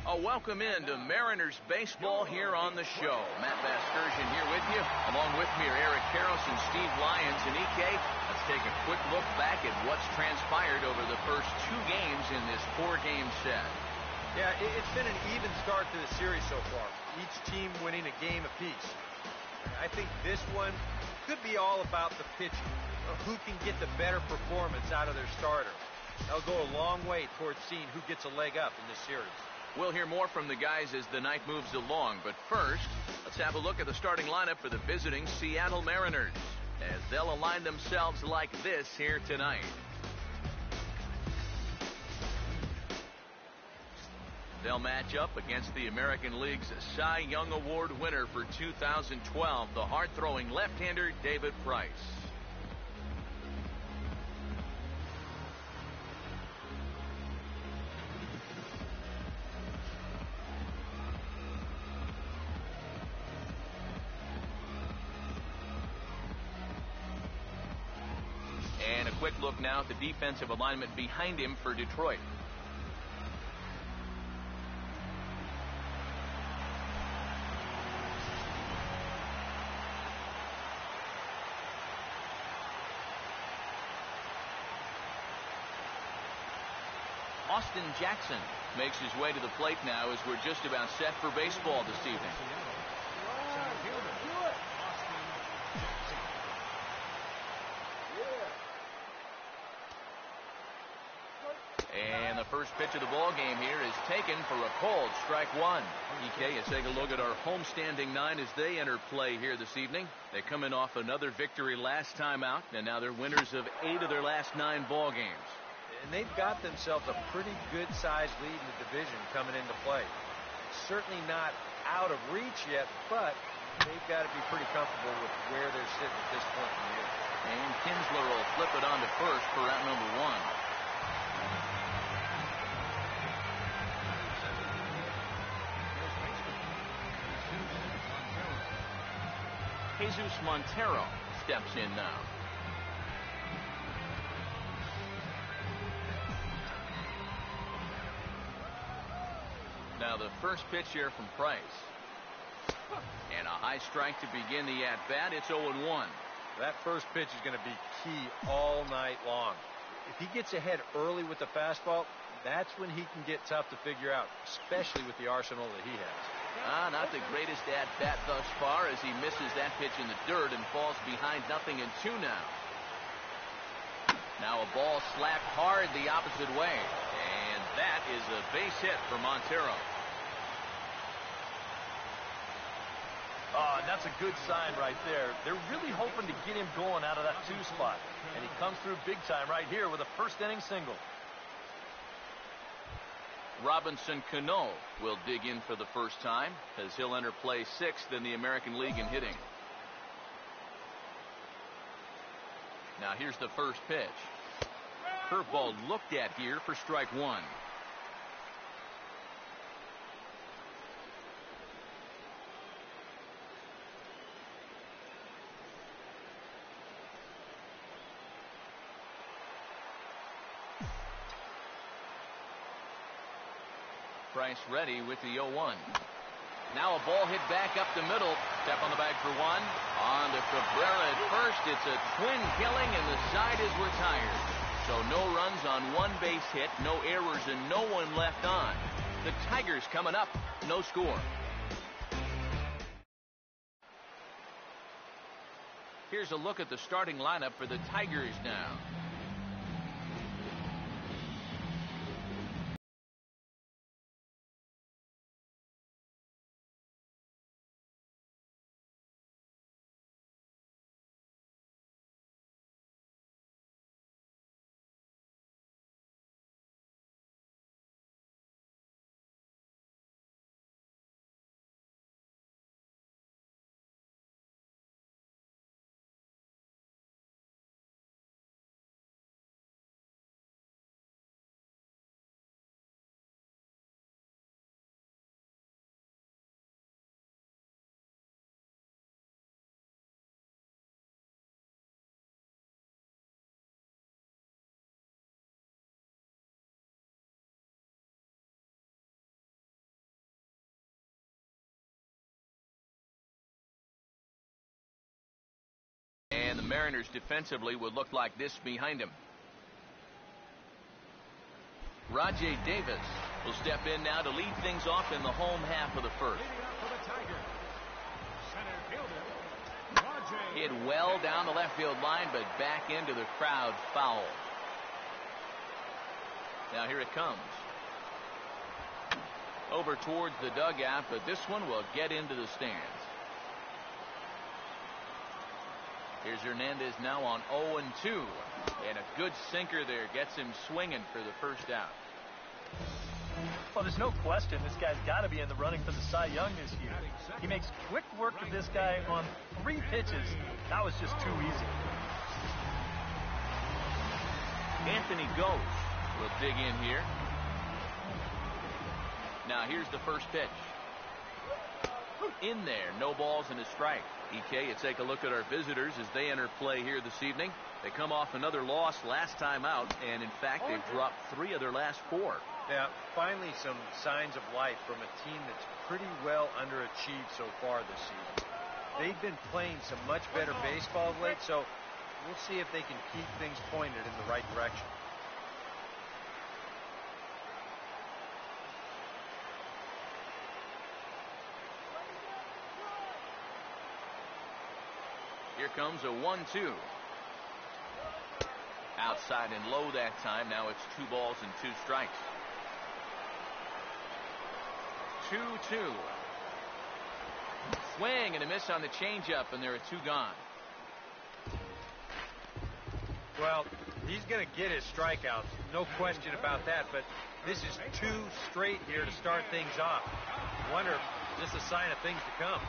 Welcome in to Mariners baseball here on the show. Matt Vasgersian here with you. Along with me are Eric Karros and Steve Lyons. And EK, let's take a quick look back at what's transpired over the first two games in this four-game set. Yeah, it's been an even start to the series so far. Each team winning a game apiece. I think this one could be all about the pitching. Who can get the better performance out of their starter? That'll go a long way towards seeing who gets a leg up in this series. We'll hear more from the guys as the night moves along, but first, let's have a look at the starting lineup for the visiting Seattle Mariners as they'll align themselves like this here tonight. They'll match up against the American League's Cy Young Award winner for 2012, the hard-throwing left-hander David Price. And a quick look now at the defensive alignment behind him for Detroit. Austin Jackson makes his way to the plate now as we're just about set for baseball this evening. And the first pitch of the ball game here is taken for a called strike one. EK, you take a look at our homestanding nine as they enter play here this evening. They come in off another victory last time out, and now they're winners of 8 of their last 9 ball games. And they've got themselves a pretty good-sized lead in the division coming into play. Certainly not out of reach yet, but they've got to be pretty comfortable with where they're sitting at this point in the year. And Kinsler will flip it on to first for out number 1. Jesus Montero steps in now. Now the first pitch here from Price. And a high strike to begin the at-bat. It's 0-1. That first pitch is going to be key all night long. If he gets ahead early with the fastball, that's when he can get tough to figure out, especially with the arsenal that he has. Not the greatest at-bat thus far as he misses that pitch in the dirt and falls behind 0-2 now. Now a ball slapped hard the opposite way. And that is a base hit for Montero. That's a good sign right there. They're really hoping to get him going out of that 2 spot. And he comes through big time right here with a first-inning single. Robinson Cano will dig in for the first time as he'll enter play 6th in the American League in hitting. Now here's the first pitch. Curveball looked at here for strike 1. Price ready with the 0-1. Now a ball hit back up the middle. Step on the bag for 1. On to Cabrera at first. It's a twin killing and the side is retired. So no runs on 1 base hit, no errors, and no one left on. The Tigers coming up, no score. Here's a look at the starting lineup for the Tigers now. Mariners defensively would look like this behind him. Rajay Davis will step in now to lead things off in the home half of the first. Hit well down the left field line, but back into the crowd foul. Now here it comes. Over towards the dugout, but this one will get into the stands. Here's Hernandez now on 0-2. And a good sinker there gets him swinging for the first out. Well, there's no question this guy's got to be in the running for the Cy Young this year. He makes quick work of this guy on 3 pitches. That was just too easy. Anthony Ghost will dig in here. Now here's the first pitch. In there, no balls and a strike. EK, you take a look at our visitors as they enter play here this evening. They come off another loss last time out, and in fact, they've dropped 3 of their last 4. Yeah, finally some signs of life from a team that's pretty well underachieved so far this season. They've been playing some much better baseball of late, so we'll see if they can keep things pointed in the right direction. Here comes a 1-2. Outside and low that time. Now it's 2 balls and 2 strikes. 2-2. Swing and a miss on the changeup, and there are 2 gone. Well, he's going to get his strikeouts, no question about that, but this is 2 straight here to start things off. Wonder if this is a sign of things to come.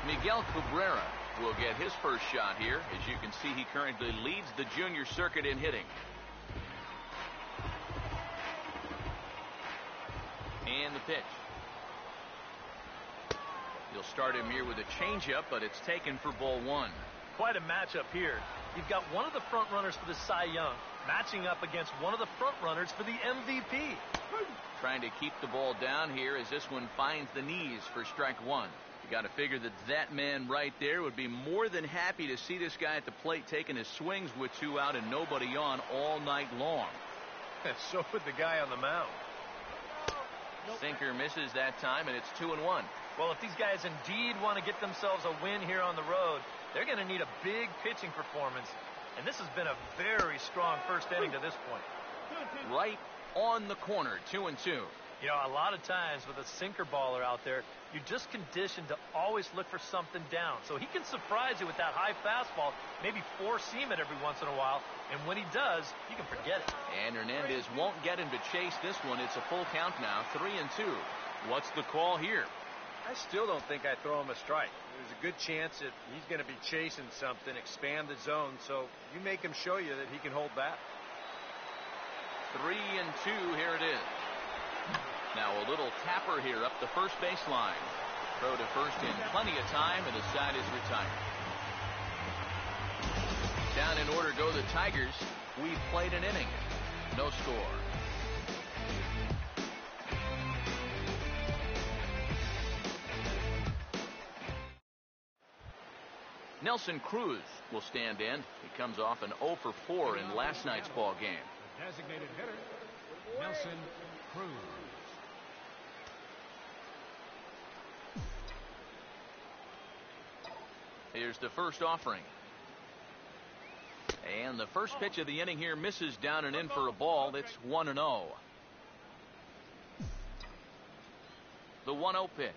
Miguel Cabrera will get his first shot here. As you can see, he currently leads the junior circuit in hitting. And the pitch. He'll start him here with a changeup, but it's taken for ball 1. Quite a matchup here. You've got one of the front runners for the Cy Young matching up against one of the front runners for the MVP. Trying to keep the ball down here as this one finds the knees for strike 1. You got to figure that man right there would be more than happy to see this guy at the plate taking his swings with 2 out and nobody on all night long. So would the guy on the mound. Sinker misses that time, and it's 2-1. Well, if these guys indeed want to get themselves a win here on the road, they're going to need a big pitching performance. And this has been a very strong first inning to this point. Right on the corner, 2-2. You know, a lot of times with a sinker baller out there, you're just conditioned to always look for something down. So he can surprise you with that high fastball, maybe four-seam it every once in a while, and when he does, you can forget it. And Hernandez won't get him to chase this one. It's a full count now, 3-2. What's the call here? I still don't think I throw him a strike. There's a good chance that he's going to be chasing something, expand the zone, so you make him show you that he can hold back. 3-2, here it is. Now a little tapper here up the first baseline. Throw to first in plenty of time, and the side is retired. Down in order go the Tigers. We've played an inning. No score. Nelson Cruz will stand in. He comes off an 0 for 4 in last night's ball game. The designated hitter, Nelson Cruz. Here's the first offering. And the first pitch of the inning here misses down and in for a ball. It's 1-0. The 1-0 pitch.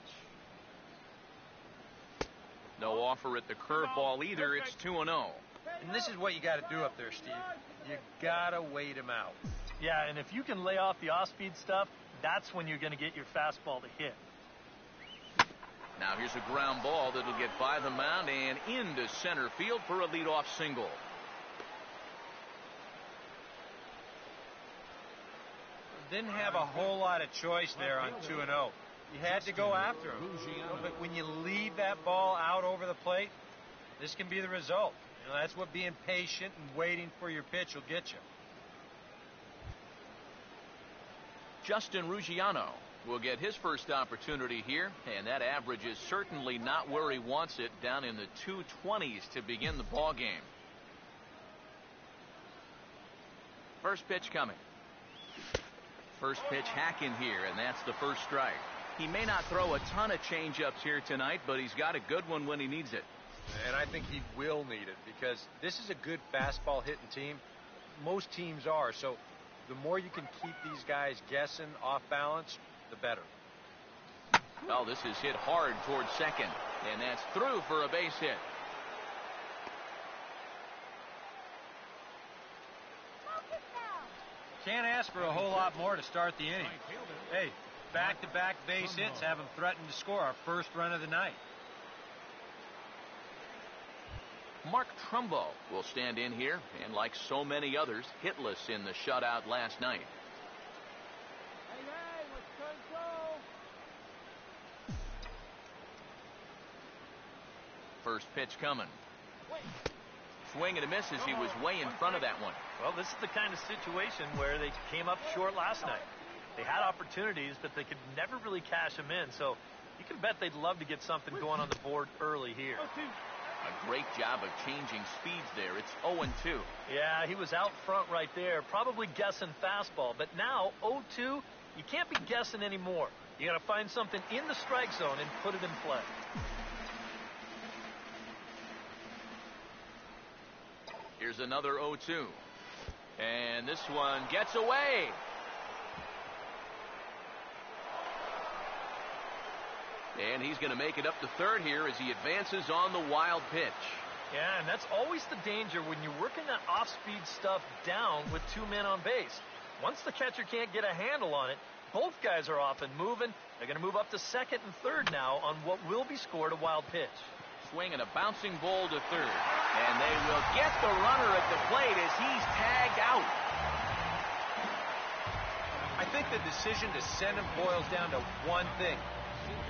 No offer at the curveball either. It's 2-0. And this is what you got to do up there, Steve. You got to wait him out. Yeah, and if you can lay off the off-speed stuff, that's when you're going to get your fastball to hit. Now here's a ground ball that'll get by the mound and into center field for a leadoff single. Didn't have a whole lot of choice there on 2-0. You had to go after him. But when you leave that ball out over the plate, this can be the result. You know, that's what being patient and waiting for your pitch will get you. Justin Ruggiano will get his first opportunity here, and that average is certainly not where he wants it, down in the 220s to begin the ball game. First pitch coming. First pitch hacking here, and that's the first strike. He may not throw a ton of changeups here tonight, but he's got a good one when he needs it. And I think he will need it, because this is a good fastball hitting team. Most teams are, so the more you can keep these guys guessing off balance, the better. Oh, this is hit hard towards second, and that's through for a base hit. Can't ask for a whole lot more to start the inning. Hey, back-to-back base hits have him threatened to score our first run of the night. Mark Trumbo will stand in here, and like so many others, hitless in the shutout last night. First pitch coming. Swing and a miss as he was way in front of that one. Well, this is the kind of situation where they came up short last night. They had opportunities, but they could never really cash them in. So you can bet they'd love to get something going on the board early here. A great job of changing speeds there. It's 0-2. Yeah, he was out front right there, probably guessing fastball. But now, 0-2, you can't be guessing anymore. You got to find something in the strike zone and put it in play. Here's another 0-2. And this one gets away. And he's going to make it up to third here as he advances on the wild pitch. Yeah, and that's always the danger when you're working that off-speed stuff down with two men on base. Once the catcher can't get a handle on it, both guys are off and moving. They're going to move up to second and third now on what will be scored a wild pitch. Swing and a bouncing ball to third. And they will get the runner at the plate as he's tagged out. I think the decision to send him boils down to one thing.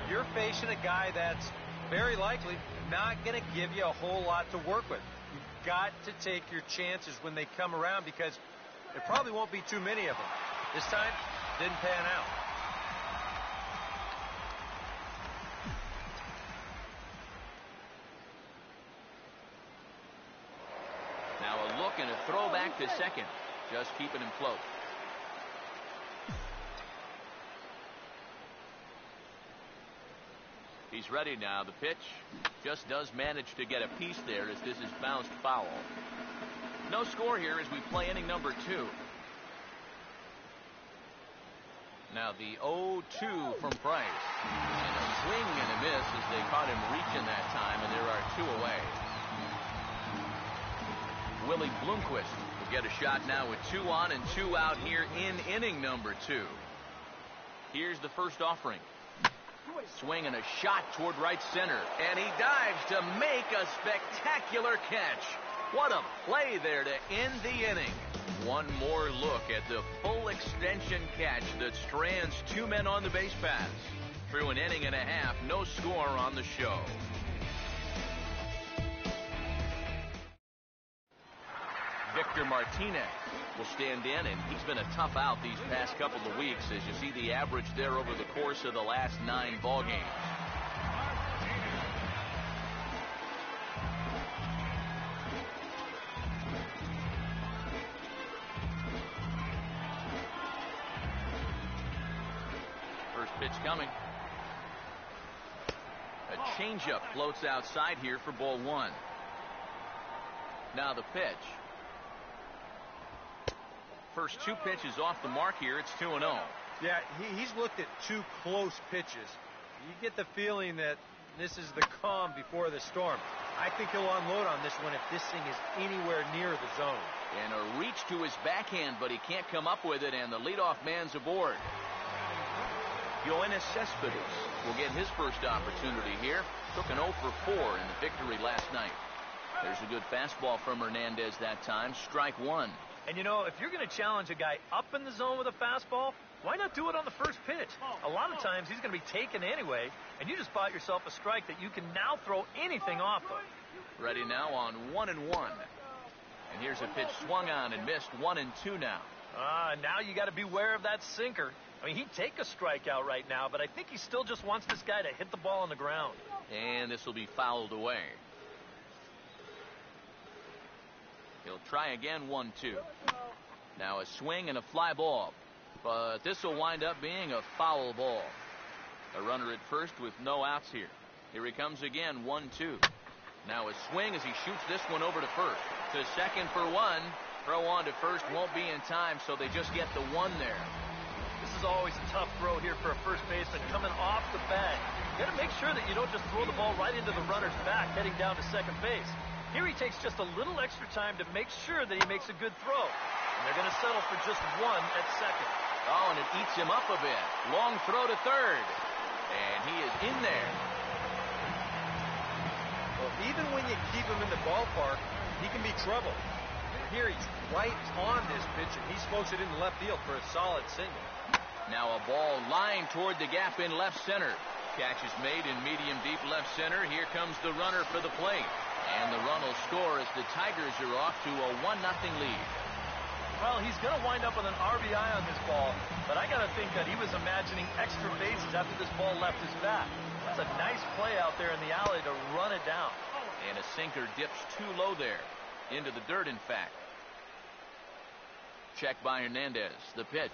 You're facing a guy that's very likely not going to give you a whole lot to work with. You've got to take your chances when they come around, because there probably won't be too many of them. This time, didn't pan out. Now a look and a throw back to second. Just keeping him close. He's ready now. The pitch just does manage to get a piece there as this is bounced foul. No score here as we play inning number 2. Now the 0-2 from Price. And a swing and a miss as they caught him reaching that time, and there are 2 away. Willie Bloomquist will get a shot now with 2 on and 2 out here in inning number 2. Here's the first offering. Swing and a shot toward right center, and he dives to make a spectacular catch. What a play there to end the inning. One more look at the full extension catch that strands 2 men on the base paths. Through an inning and a half, no score on the show. Victor Martinez will stand in, and he's been a tough out these past couple of weeks as you see the average there over the course of the last 9 ball games. First pitch coming. A changeup floats outside here for ball 1. Now the pitch. First 2 pitches off the mark here. It's 2-0. Yeah, he's looked at 2 close pitches. You get the feeling that this is the calm before the storm. I think he'll unload on this one if this thing is anywhere near the zone. And a reach to his backhand, but he can't come up with it, and the leadoff man's aboard. Yoenis Cespedes will get his first opportunity here. Took an 0 for 4 in the victory last night. There's a good fastball from Hernandez that time. Strike 1. And, you know, if you're going to challenge a guy up in the zone with a fastball, why not do it on the first pitch? A lot of times he's going to be taken anyway, and you just bought yourself a strike that you can now throw anything off of. Ready now on 1-1. And here's a pitch swung on and missed. 1-2 now. Now you got to beware of that sinker. I mean, he'd take a strikeout right now, but I think he still just wants this guy to hit the ball on the ground. And this will be fouled away. He'll try again, 1-2. Now a swing and a fly ball. But this will wind up being a foul ball. A runner at first with no outs here. Here he comes again, 1-2. Now a swing as he shoots this one over to first. To second for one. Throw on to first won't be in time, so they just get the one there. This is always a tough throw here for a first baseman coming off the bag. You got to make sure that you don't just throw the ball right into the runner's back heading down to second base. Here he takes just a little extra time to make sure that he makes a good throw. And they're going to settle for just one at second. Oh, and it eats him up a bit. Long throw to third. And he is in there. Well, even when you keep him in the ballpark, he can be trouble. Here he's right on this pitch, and he smokes it into left field for a solid single. Now a ball lined toward the gap in left center. Catch is made in medium deep left center. Here comes the runner for the plate. And the run will score as the Tigers are off to a 1-0 lead. Well, he's going to wind up with an RBI on this ball, but I got to think that he was imagining extra bases after this ball left his bat. That's a nice play out there in the alley to run it down. And a sinker dips too low there. Into the dirt, in fact. Check by Hernandez. The pitch.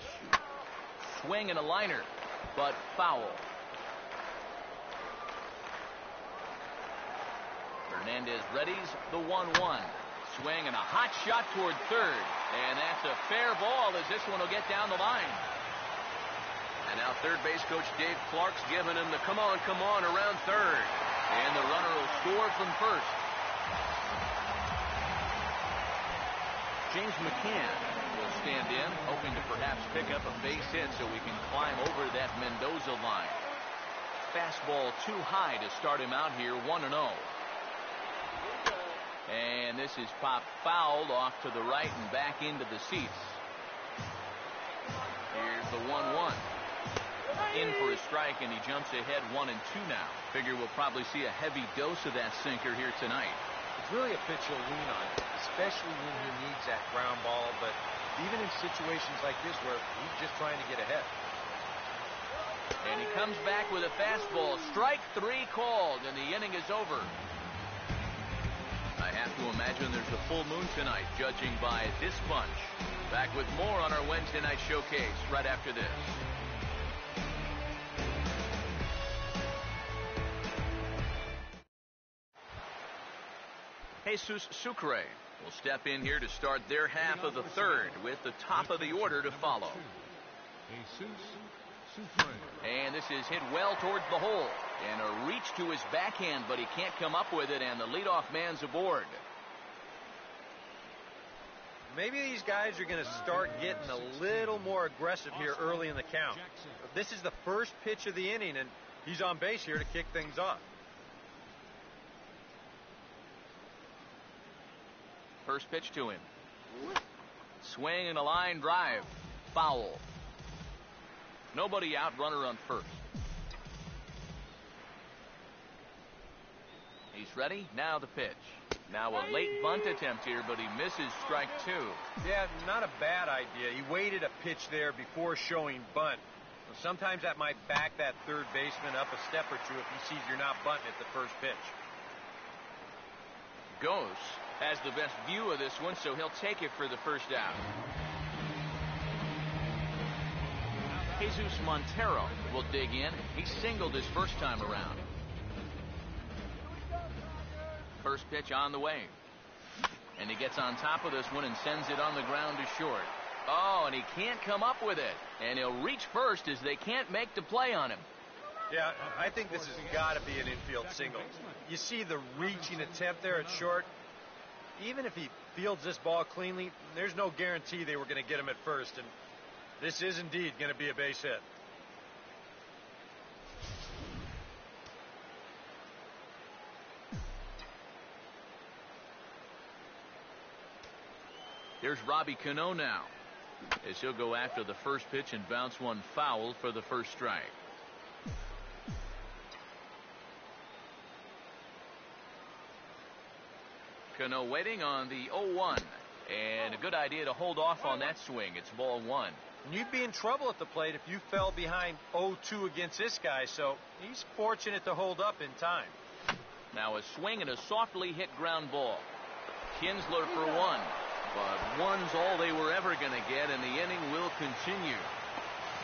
Swing and a liner, but foul. Hernandez readies the 1-1. Swing and a hot shot toward third. And that's a fair ball as this one will get down the line. And now third base coach Dave Clark's giving him the come on around third. And the runner will score from first. James McCann will stand in, hoping to perhaps pick up a base hit so we can climb over that Mendoza line. Fastball too high to start him out here, 1-0. And this is popped foul off to the right and back into the seats. Here's the 1-1. In for a strike, and he jumps ahead 1-2 now. Figure we'll probably see a heavy dose of that sinker here tonight. It's really a pitch he'll lean on, especially when he needs that ground ball, but even in situations like this where he's just trying to get ahead. And he comes back with a fastball. Strike 3 called, and the inning is over. I have to imagine there's a full moon tonight, judging by this bunch. Back with more on our Wednesday night showcase right after this. Jesus Sucre will step in here to start their half of the third with the top of the order to follow. And this is hit well towards the hole. And a reach to his backhand, but he can't come up with it, and the leadoff man's aboard. Maybe these guys are going to start getting a little more aggressive here early in the count. This is the first pitch of the inning, and he's on base here to kick things off. First pitch to him. Swing and a line drive. Foul. Nobody out, runner on first. He's ready. Now the pitch. Now a late bunt attempt here, but he misses strike 2. Yeah, not a bad idea. He waited a pitch there before showing bunt. Sometimes that might back that third baseman up a step or two if he sees you're not bunting at the first pitch. Gose has the best view of this one, so he'll take it for the first out. Jesus Montero will dig in. He singled his first time around. First pitch on the way. And he gets on top of this one and sends it on the ground to short. Oh, and he can't come up with it. And he'll reach first as they can't make the play on him. Yeah, I think this has got to be an infield single. You see the reaching attempt there at short. Even if he fields this ball cleanly, there's no guarantee they were going to get him at first. And this is indeed going to be a base hit. Here's Robbie Cano now, as he'll go after the first pitch and bounce one foul for the first strike. Cano waiting on the 0-1. And a good idea to hold off on that swing. It's ball one. You'd be in trouble at the plate if you fell behind 0-2 against this guy, so he's fortunate to hold up in time. Now a swing and a softly hit ground ball. Kinsler for one. But one's all they were ever going to get, and the inning will continue.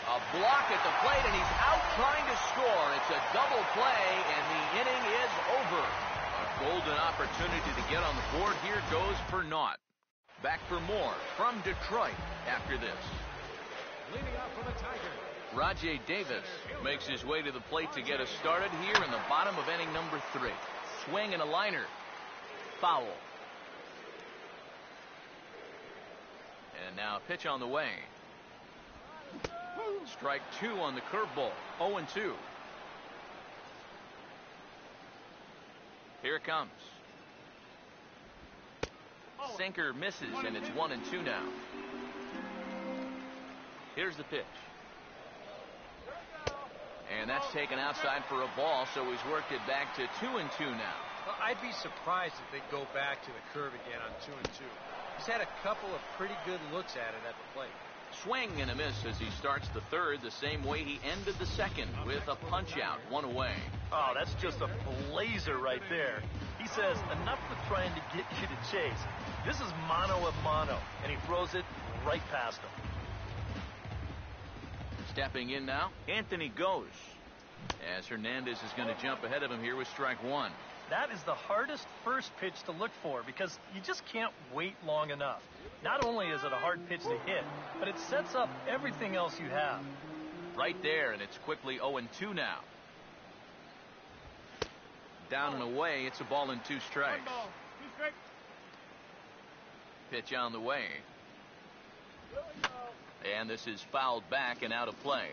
A block at the plate, and he's out trying to score. It's a double play, and the inning is over. A golden opportunity to get on the board here goes for naught. Back for more from Detroit after this. Leading off for the Tigers, Rajay Davis makes his way to the plate to get us started here in the bottom of inning number 3. Swing and a liner. Foul. And now a pitch on the way. Strike 2 on the curveball. 0-2. Here it comes. Sinker misses, and it's 1-2 now. Here's the pitch. And that's taken outside for a ball, so he's worked it back to 2-2 now. Well, I'd be surprised if they go back to the curve again on 2-2. He's had a couple of pretty good looks at it at the plate. Swing and a miss as he starts the third the same way he ended the second with a punch-out, 1 away. Oh, that's just a blazer right there. He says, enough with trying to get you to chase. This is mano a mano, and he throws it right past him. Stepping in now, Anthony goes. As Hernandez is going to jump ahead of him here with strike 1. That is the hardest first pitch to look for because you just can't wait long enough. Not only is it a hard pitch to hit, but it sets up everything else you have. Right there, and it's quickly 0-2 now. Down and away, it's a ball and 2 strikes. Pitch on the way. And this is fouled back and out of play.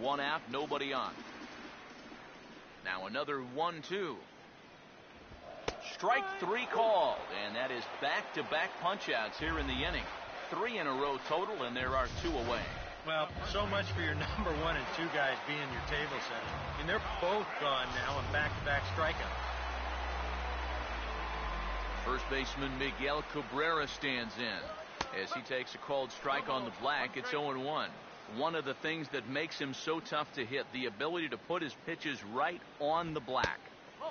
1 out, nobody on. Now another 1-2. Strike 3 called, and that is back-to-back punch-outs here in the inning. 3 in a row total, and there are 2 away. Well, so much for your number 1 and 2 guys being your table setter. And they're both gone now in back-to-back strikeouts. First baseman Miguel Cabrera stands in. As he takes a called strike on the black, it's 0-1. One of the things that makes him so tough to hit, the ability to put his pitches right on the black.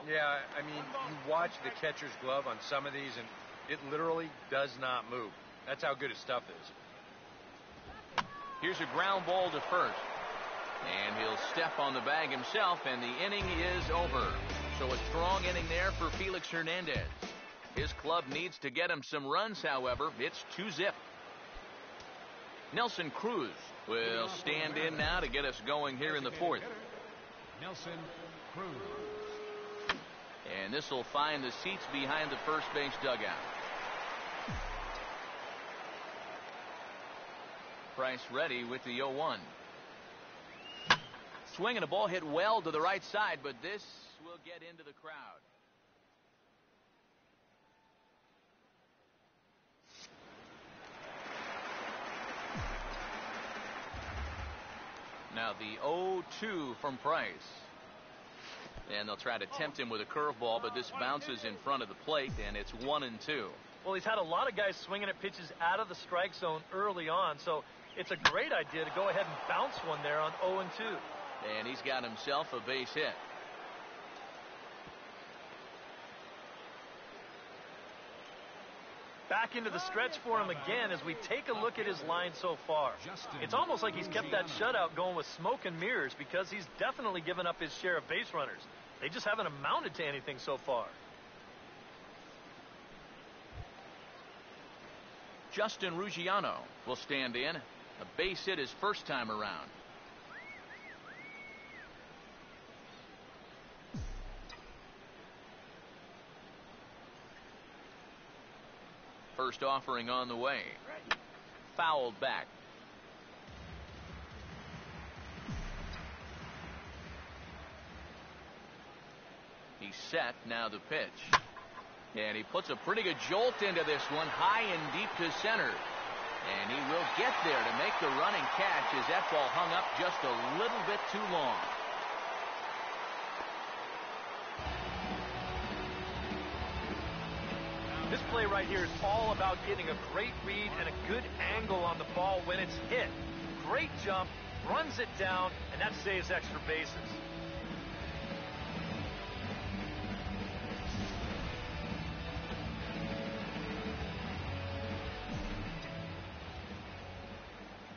Yeah, I mean, you watch the catcher's glove on some of these, and it literally does not move. That's how good his stuff is. Here's a ground ball to first. And he'll step on the bag himself, and the inning is over. So a strong inning there for Felix Hernandez. His club needs to get him some runs, however. It's 2-zip. Nelson Cruz will stand in now to get us going here in the 4th. Nelson Cruz. And this will find the seats behind the first base dugout. Price ready with the 0-1. Swing and a ball hit well to the right side, but this will get into the crowd. Now the 0-2 from Price. And they'll try to tempt him with a curveball, but this bounces in front of the plate, and it's 1-2. Well, he's had a lot of guys swinging at pitches out of the strike zone early on, so it's a great idea to go ahead and bounce one there on 0-2. And he's got himself a base hit. Back into the stretch for him again as we take a look at his line so far. It's almost like he's kept that shutout going with smoke and mirrors because he's definitely given up his share of base runners. They just haven't amounted to anything so far. Justin Ruggiano will stand in. A base hit his first time around. First offering on the way. Fouled back. He's set. Now the pitch. And he puts a pretty good jolt into this one, high and deep to center. And he will get there to make the running catch as that ball hung up just a little bit too long. This play right here is all about getting a great read and a good angle on the ball when it's hit. Great jump, runs it down, and that saves extra bases.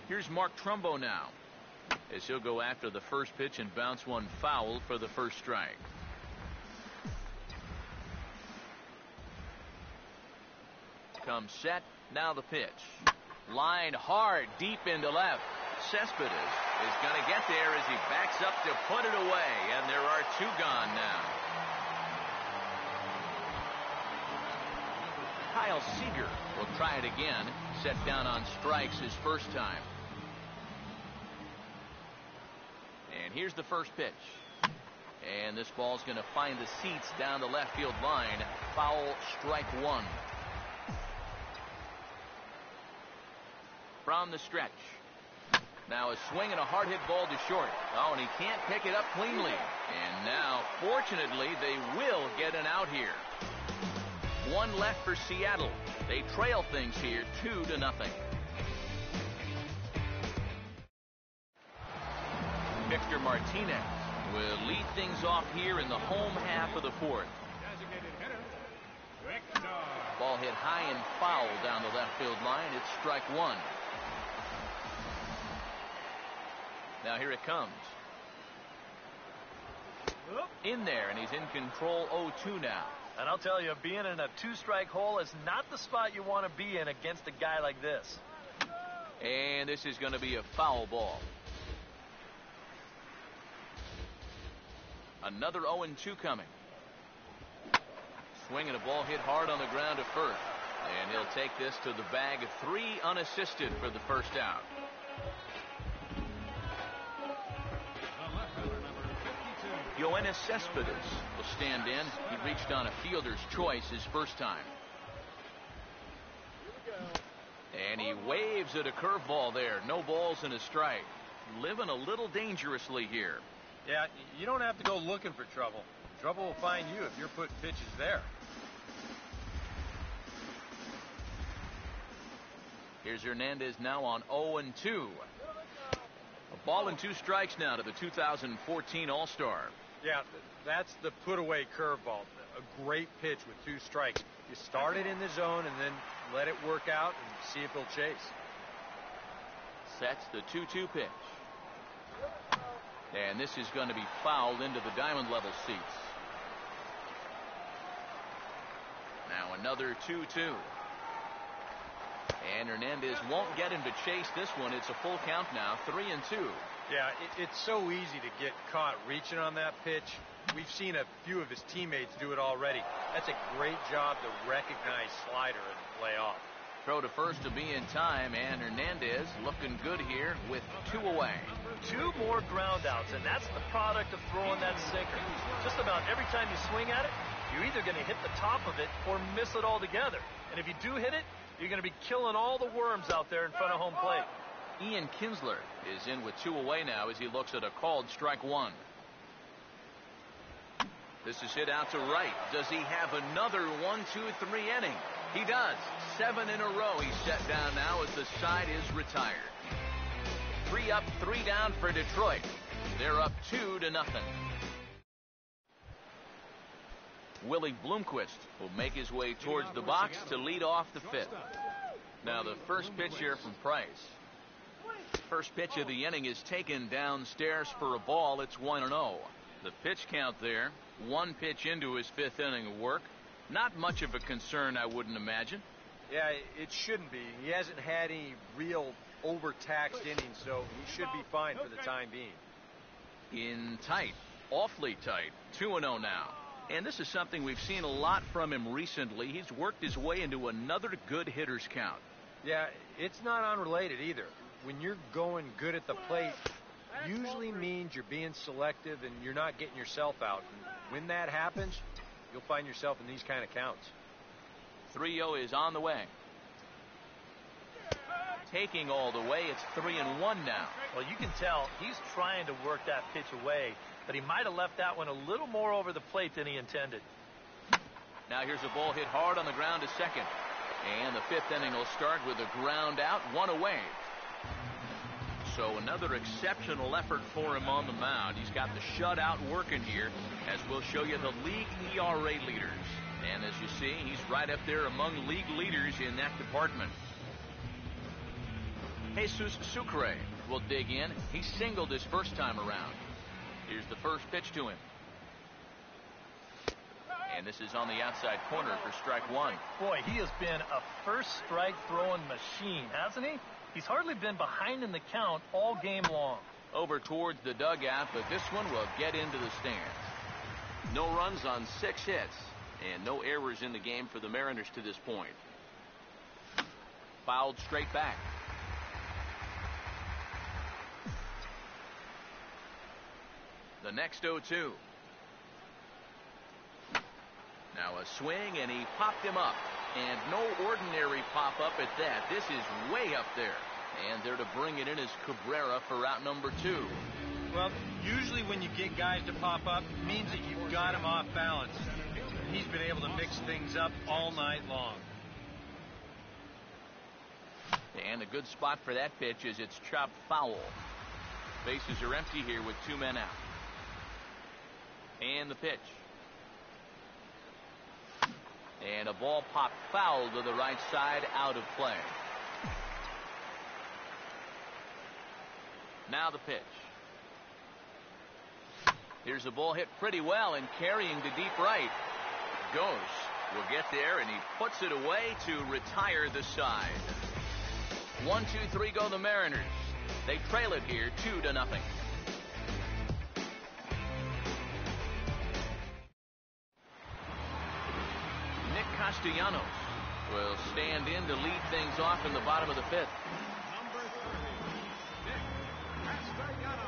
Here's Mark Trumbo now, as he'll go after the first pitch and bounce one foul for the first strike. Comes set, now the pitch. Line hard, deep into left. Cespedes is going to get there as he backs up to put it away, and there are two gone now. Kyle Seager will try it again, set down on strikes his first time. And here's the first pitch. And this ball's going to find the seats down the left field line. Foul, strike one. From the stretch. Now a swing and a hard hit ball to short. Oh, and he can't pick it up cleanly. And now, fortunately, they will get an out here. One left for Seattle. They trail things here 2-0. Victor Martinez will lead things off here in the home half of the fourth. Ball hit high and foul down the left field line. It's strike one. Now here it comes. In there, and he's in control 0-2 now. And I'll tell you, being in a two-strike hole is not the spot you want to be in against a guy like this. And this is going to be a foul ball. Another 0-2 coming. Swinging a ball hit hard on the ground to first. And he'll take this to the bag of 3 unassisted for the first out. Yoenis Cespedes will stand in. He reached on a fielder's choice his first time. And he waves at a curveball there. No balls and a strike. Living a little dangerously here. Yeah, you don't have to go looking for trouble. Trouble will find you if you're putting pitches there. Here's Hernandez now on 0-2. A ball and 2 strikes now to the 2014 All-Star. Yeah, that's the put-away curveball. A great pitch with 2 strikes. You start it in the zone and then let it work out and see if he'll chase. Sets the 2-2 pitch. And this is going to be fouled into the diamond level seats. Now another 2-2. And Hernandez won't get him to chase this one. It's a full count now, 3-2. Yeah, it's so easy to get caught reaching on that pitch. We've seen a few of his teammates do it already. That's a great job to recognize slider and play off. Throw to first to be in time, and Hernandez looking good here with 2 away. 2 more ground outs, and that's the product of throwing that sinker. Just about every time you swing at it, you're either going to hit the top of it or miss it altogether. And if you do hit it, you're going to be killing all the worms out there in front of home plate. Ian Kinsler is in with 2 away now as he looks at a called strike one. This is hit out to right. Does he have another 1-2-3 inning? He does. 7 in a row he's set down now as the side is retired. 3 up, 3 down for Detroit. They're up 2-0. Willie Bloomquist will make his way towards the box to lead off the 5th. Now the first pitch here from Price. First pitch of the inning is taken downstairs for a ball. It's 1-0. The pitch count there, 1 pitch into his 5th inning of work. Not much of a concern, I wouldn't imagine. Yeah, it shouldn't be. He hasn't had any real overtaxed innings, so he should be fine for the time being. In tight, awfully tight, 2-0 now. And this is something we've seen a lot from him recently. He's worked his way into another good hitter's count. Yeah, it's not unrelated either. When you're going good at the plate, usually means you're being selective and you're not getting yourself out. And when that happens, you'll find yourself in these kind of counts. 3-0 is on the way. Taking all the way, it's 3-1 now. Well, you can tell he's trying to work that pitch away, but he might have left that one a little more over the plate than he intended. Now here's a ball hit hard on the ground to second. And the fifth inning will start with a ground out, one away. So another exceptional effort for him on the mound. He's got the shutout working here, as we'll show you the league ERA leaders. And as you see, he's right up there among league leaders in that department. Jesus Sucre will dig in. He singled his first time around. Here's the first pitch to him. And this is on the outside corner for strike one. Boy, he has been a first strike throwing machine, hasn't he? He's hardly been behind in the count all game long. Over towards the dugout, but this one will get into the stands. No runs on 6 hits, and no errors in the game for the Mariners to this point. Fouled straight back. The next 0-2. Now a swing, and he popped him up. And no ordinary pop-up at that. This is way up there. And there to bring it in is Cabrera for out number 2. Well, usually when you get guys to pop up, it means that you've got him off balance. He's been able to mix things up all night long. And a good spot for that pitch is it's chopped foul. Bases are empty here with 2 men out. And the pitch. And a ball popped foul to the right side, out of play. Now the pitch. Here's a ball hit pretty well and carrying to deep right. Ghost will get there, and he puts it away to retire the side. 1-2-3 go the Mariners. They trail it here 2-0. Castellanos will stand in to lead things off in the bottom of the 5th. Number 30, Nick Castellanos.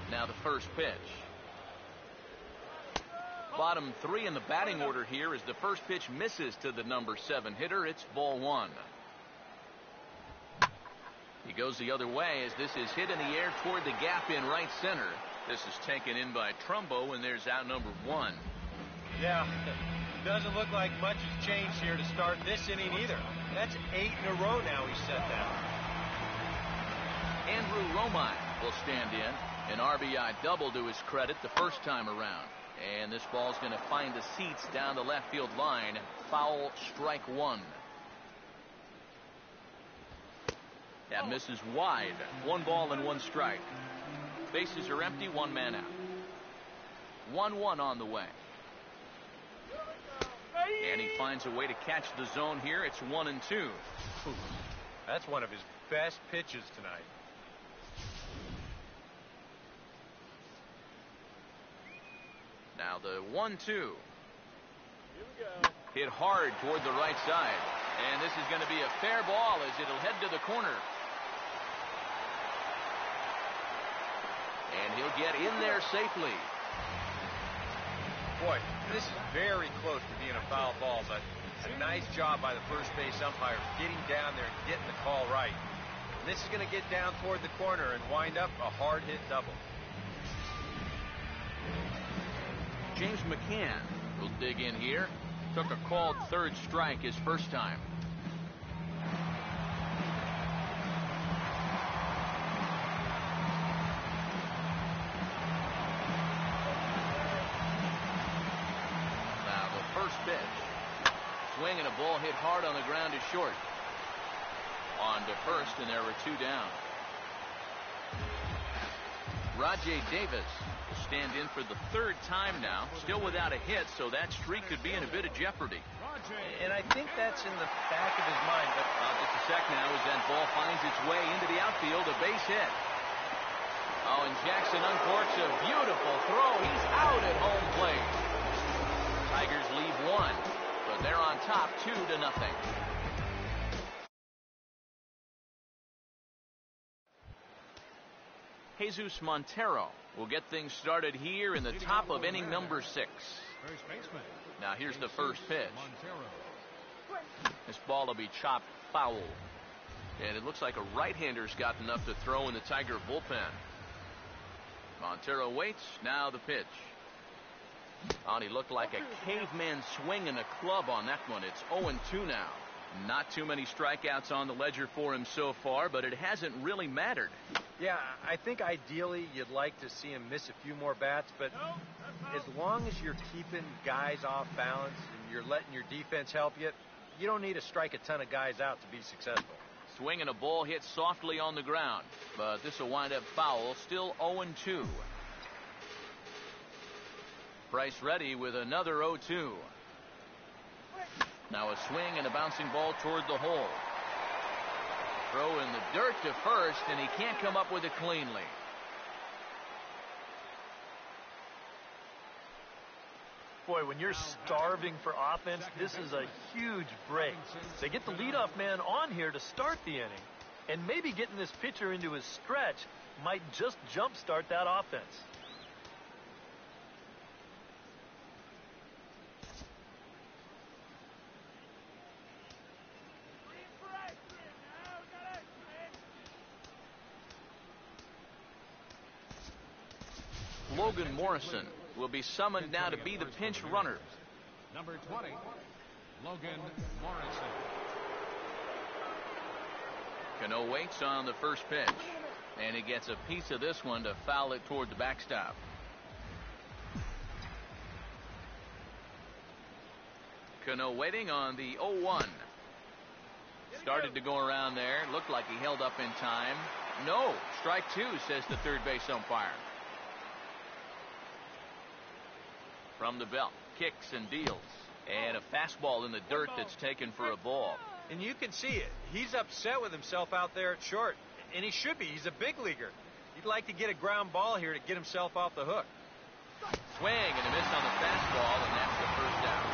Now the first pitch. Bottom 3 in the batting order here as the first pitch misses to the number 7 hitter. It's ball 1. He goes the other way as this is hit in the air toward the gap in right center. This is taken in by Trumbo, and there's out number 1. Yeah, doesn't look like much has changed here to start this inning either. That's 8 in a row now he's set down. Andrew Romine will stand in. An RBI double to his credit the first time around. And this ball's going to find the seats down the left field line. Foul, strike 1. That misses wide. 1 ball and 1 strike. Bases are empty, 1 man out. 1-1 on the way. And he finds a way to catch the zone here. It's 1-2. That's one of his best pitches tonight. Now the 1-2. Hit hard toward the right side. And this is going to be a fair ball as it'll head to the corner. And he'll get in there safely. Boy, this is very close to being a foul ball, but a nice job by the first base umpire getting down there and getting the call right. And this is going to get down toward the corner and wind up a hard hit double. James McCann will dig in here. Took a called third strike his first time. Now the first pitch. Swing and a ball hit hard on the ground is short. On to first, and there were 2 down. Rajay Davis will stand in for the 3rd time now, still without a hit, so that streak could be in a bit of jeopardy. And I think that's in the back of his mind. But just a sec now as that ball finds its way into the outfield, a base hit. Oh, and Jackson uncorks a beautiful throw. He's out at home plate. Tigers leave 1, but they're on top 2-0. Jesus Montero will get things started here in the top of inning number 6. First baseman. Now here's the first pitch. Montero. This ball will be chopped foul. And it looks like a right-hander's got enough to throw in the Tiger bullpen. Montero waits. Now the pitch. And he looked like a caveman swinging a club on that one. It's 0-2 now. Not too many strikeouts on the ledger for him so far, but it hasn't really mattered. Yeah, I think ideally you'd like to see him miss a few more bats, but as long as you're keeping guys off balance and you're letting your defense help you, you don't need to strike a ton of guys out to be successful. Swing and a ball hit softly on the ground, but this will wind up foul. Still 0-2. Price ready with another 0-2. Now a swing and a bouncing ball toward the hole. Throw in the dirt to first, and he can't come up with it cleanly. Boy, when you're starving for offense, this is a huge break. They get the leadoff man on here to start the inning, and maybe getting this pitcher into his stretch might just jumpstart that offense. Logan Morrison will be summoned now to be the pinch runner. Number 20, Logan Morrison. Cano waits on the first pitch, and he gets a piece of this one to foul it toward the backstop. Cano waiting on the 0-1. Started to go around there. Looked like he held up in time. No, strike two, says the third base umpire. From the belt, kicks and deals, and a fastball in the dirt that's taken for a ball. And you can see it. He's upset with himself out there at short, and he should be. He's a big leaguer. He'd like to get a ground ball here to get himself off the hook. Swing and a miss on the fastball, and that's the first out.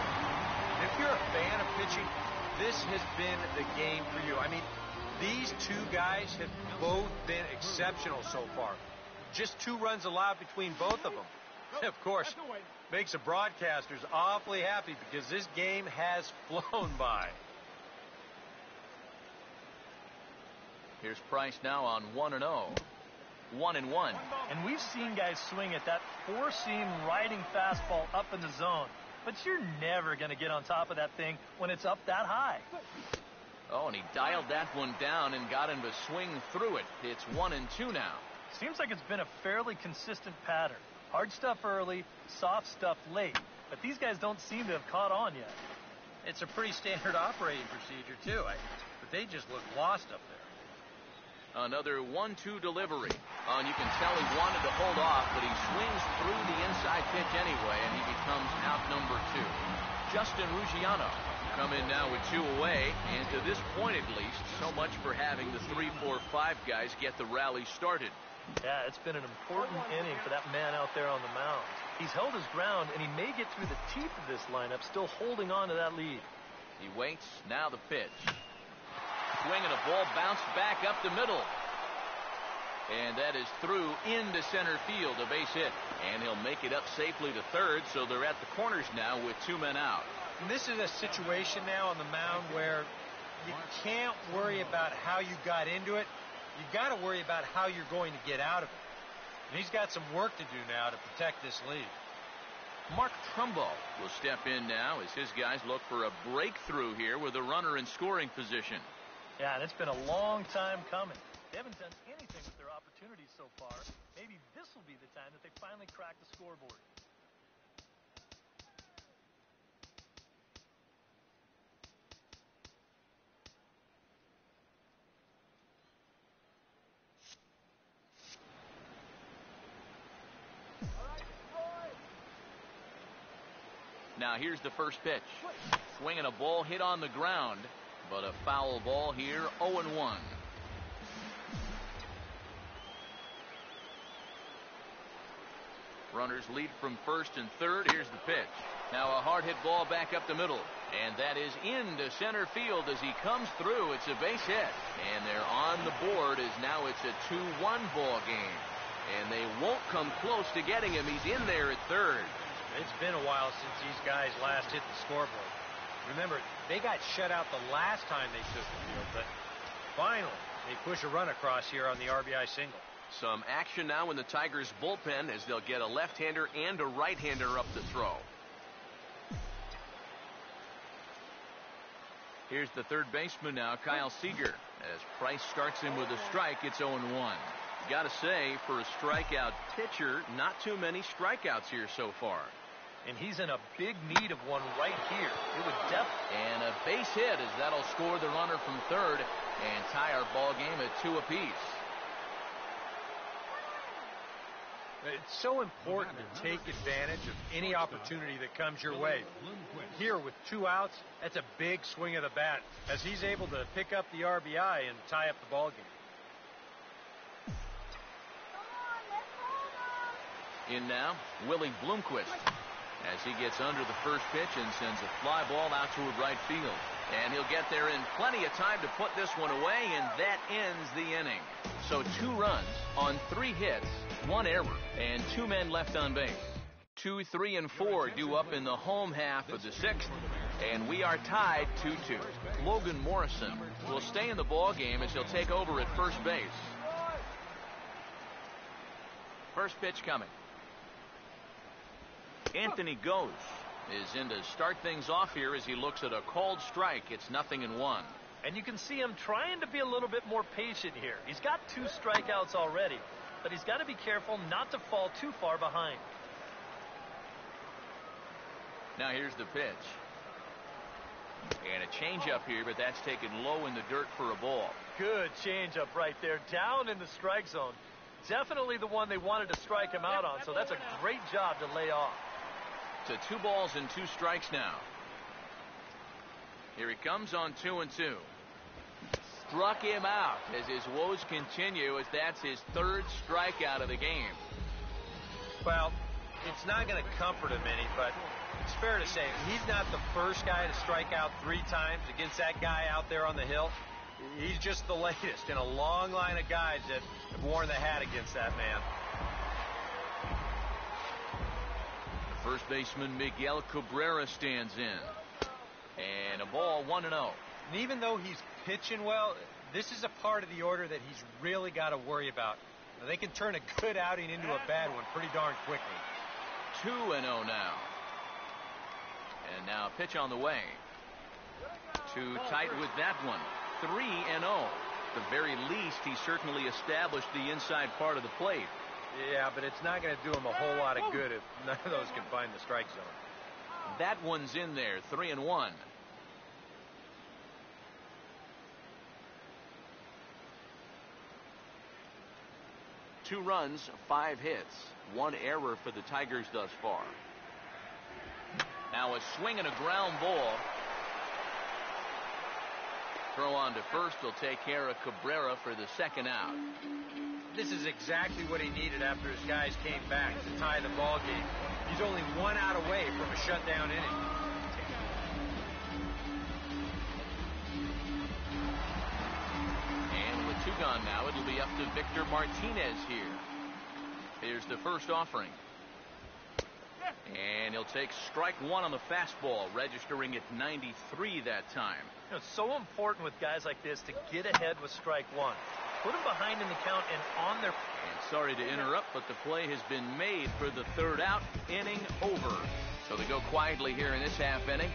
If you're a fan of pitching, this has been the game for you. I mean, these two guys have both been exceptional so far. Just 2 runs allowed between both of them. Of course, makes the broadcasters awfully happy because this game has flown by. Here's Price now on 1-0. 1-1. And we've seen guys swing at that 4-seam riding fastball up in the zone. But you're never going to get on top of that thing when it's up that high. Oh, and he dialed that one down and got him to swing through it. It's 1-2 now. Seems like it's been a fairly consistent pattern. Hard stuff early, soft stuff late. But these guys don't seem to have caught on yet. It's a pretty standard operating procedure, too. But they just look lost up there. Another 1-2 delivery. And you can tell he wanted to hold off, but he swings through the inside pitch anyway, and he becomes out number 2. Justin Ruggiano come in now with 2 away, and to this point at least, so much for having the 3, 4, 5 guys get the rally started. Yeah, it's been an important inning for that man out there on the mound. He's held his ground, and he may get through the teeth of this lineup, still holding on to that lead. He waits. Now the pitch. Swing and a ball bounced back up the middle. And that is through into center field, a base hit. And he'll make it up safely to third, so they're at the corners now with 2 men out. And this is a situation now on the mound where you can't worry about how you got into it. You got to worry about how you're going to get out of it. And he's got some work to do now to protect this lead. Mark Trumbo will step in now as his guys look for a breakthrough here with a runner in scoring position. Yeah, and it's been a long time coming. They haven't done anything with their opportunities so far. Maybe this will be the time that they finally crack the scoreboard. Now here's the first pitch. Swinging a ball hit on the ground, but a foul ball here, 0-1. Runners lead from first and third. Here's the pitch. Now a hard hit ball back up the middle, and that is into center field as he comes through. It's a base hit, and they're on the board as now it's a 2-1 ball game, and they won't come close to getting him. He's in there at third. It's been a while since these guys last hit the scoreboard. Remember, they got shut out the last time they took the field, but finally they push a run across here on the RBI single. Some action now in the Tigers bullpen as they'll get a left-hander and a right-hander up to throw. Here's the third baseman now, Kyle Seager. As Price starts him with a strike, it's 0-1. Gotta say, for a strikeout pitcher, not too many strikeouts here so far. And he's in a big need of one right here. It would and a base hit as that'll score the runner from third and tie our ball game at 2 apiece. It's so important to take advantage of any opportunity that comes your way. Here with 2 outs, that's a big swing of the bat as he's able to pick up the RBI and tie up the ball game. In now, Willie Bloomquist as he gets under the first pitch and sends a fly ball out toward right field. And he'll get there in plenty of time to put this one away, and that ends the inning. So 2 runs on 3 hits, 1 error, and 2 men left on base. 2, 3, and 4 due up in the home half of the 6th, and we are tied 2-2. Logan Morrison will stay in the ball game as he'll take over at first base. First pitch coming. Anthony Gose is in to start things off here as he looks at a called strike. It's 0-1. And you can see him trying to be a little bit more patient here. He's got 2 strikeouts already, but he's got to be careful not to fall too far behind. Now here's the pitch. And a changeup here, but that's taken low in the dirt for a ball. Good changeup right there, down in the strike zone. Definitely the one they wanted to strike him out on, so that's a great job to lay off. To 2 balls and 2 strikes now. Here he comes on 2-2. Struck him out as his woes continue, as that's his 3rd strikeout of the game. Well, it's not going to comfort him any, but it's fair to say he's not the first guy to strike out 3 times against that guy out there on the hill. He's just the latest in a long line of guys that have worn the hat against that man. First baseman Miguel Cabrera stands in. And a ball, 1-0. And even though he's pitching well, this is a part of the order that he's really got to worry about. Now, they can turn a good outing into a bad one pretty darn quickly. 2-0 now. And now a pitch on the way. Too tight with that one. 3-0. At the very least, he certainly established the inside part of the plate. Yeah, but it's not going to do him a whole lot of good if none of those can find the strike zone. That one's in there, 3-1. Two runs, 5 hits, 1 error for the Tigers thus far. Now a swing and a ground ball. Throw on to first will take care of Cabrera for the 2nd out. This is exactly what he needed after his guys came back to tie the ball game. He's only 1 out away from a shutdown inning. And with 2 gone now, it'll be up to Victor Martinez here. Here's the first offering. And he'll take strike 1 on the fastball, registering at 93 that time. You know, it's so important with guys like this to get ahead with strike 1. Put them behind in the count and on their... And sorry to interrupt, but the play has been made for the 3rd out. Inning over. So they go quietly here in this half inning.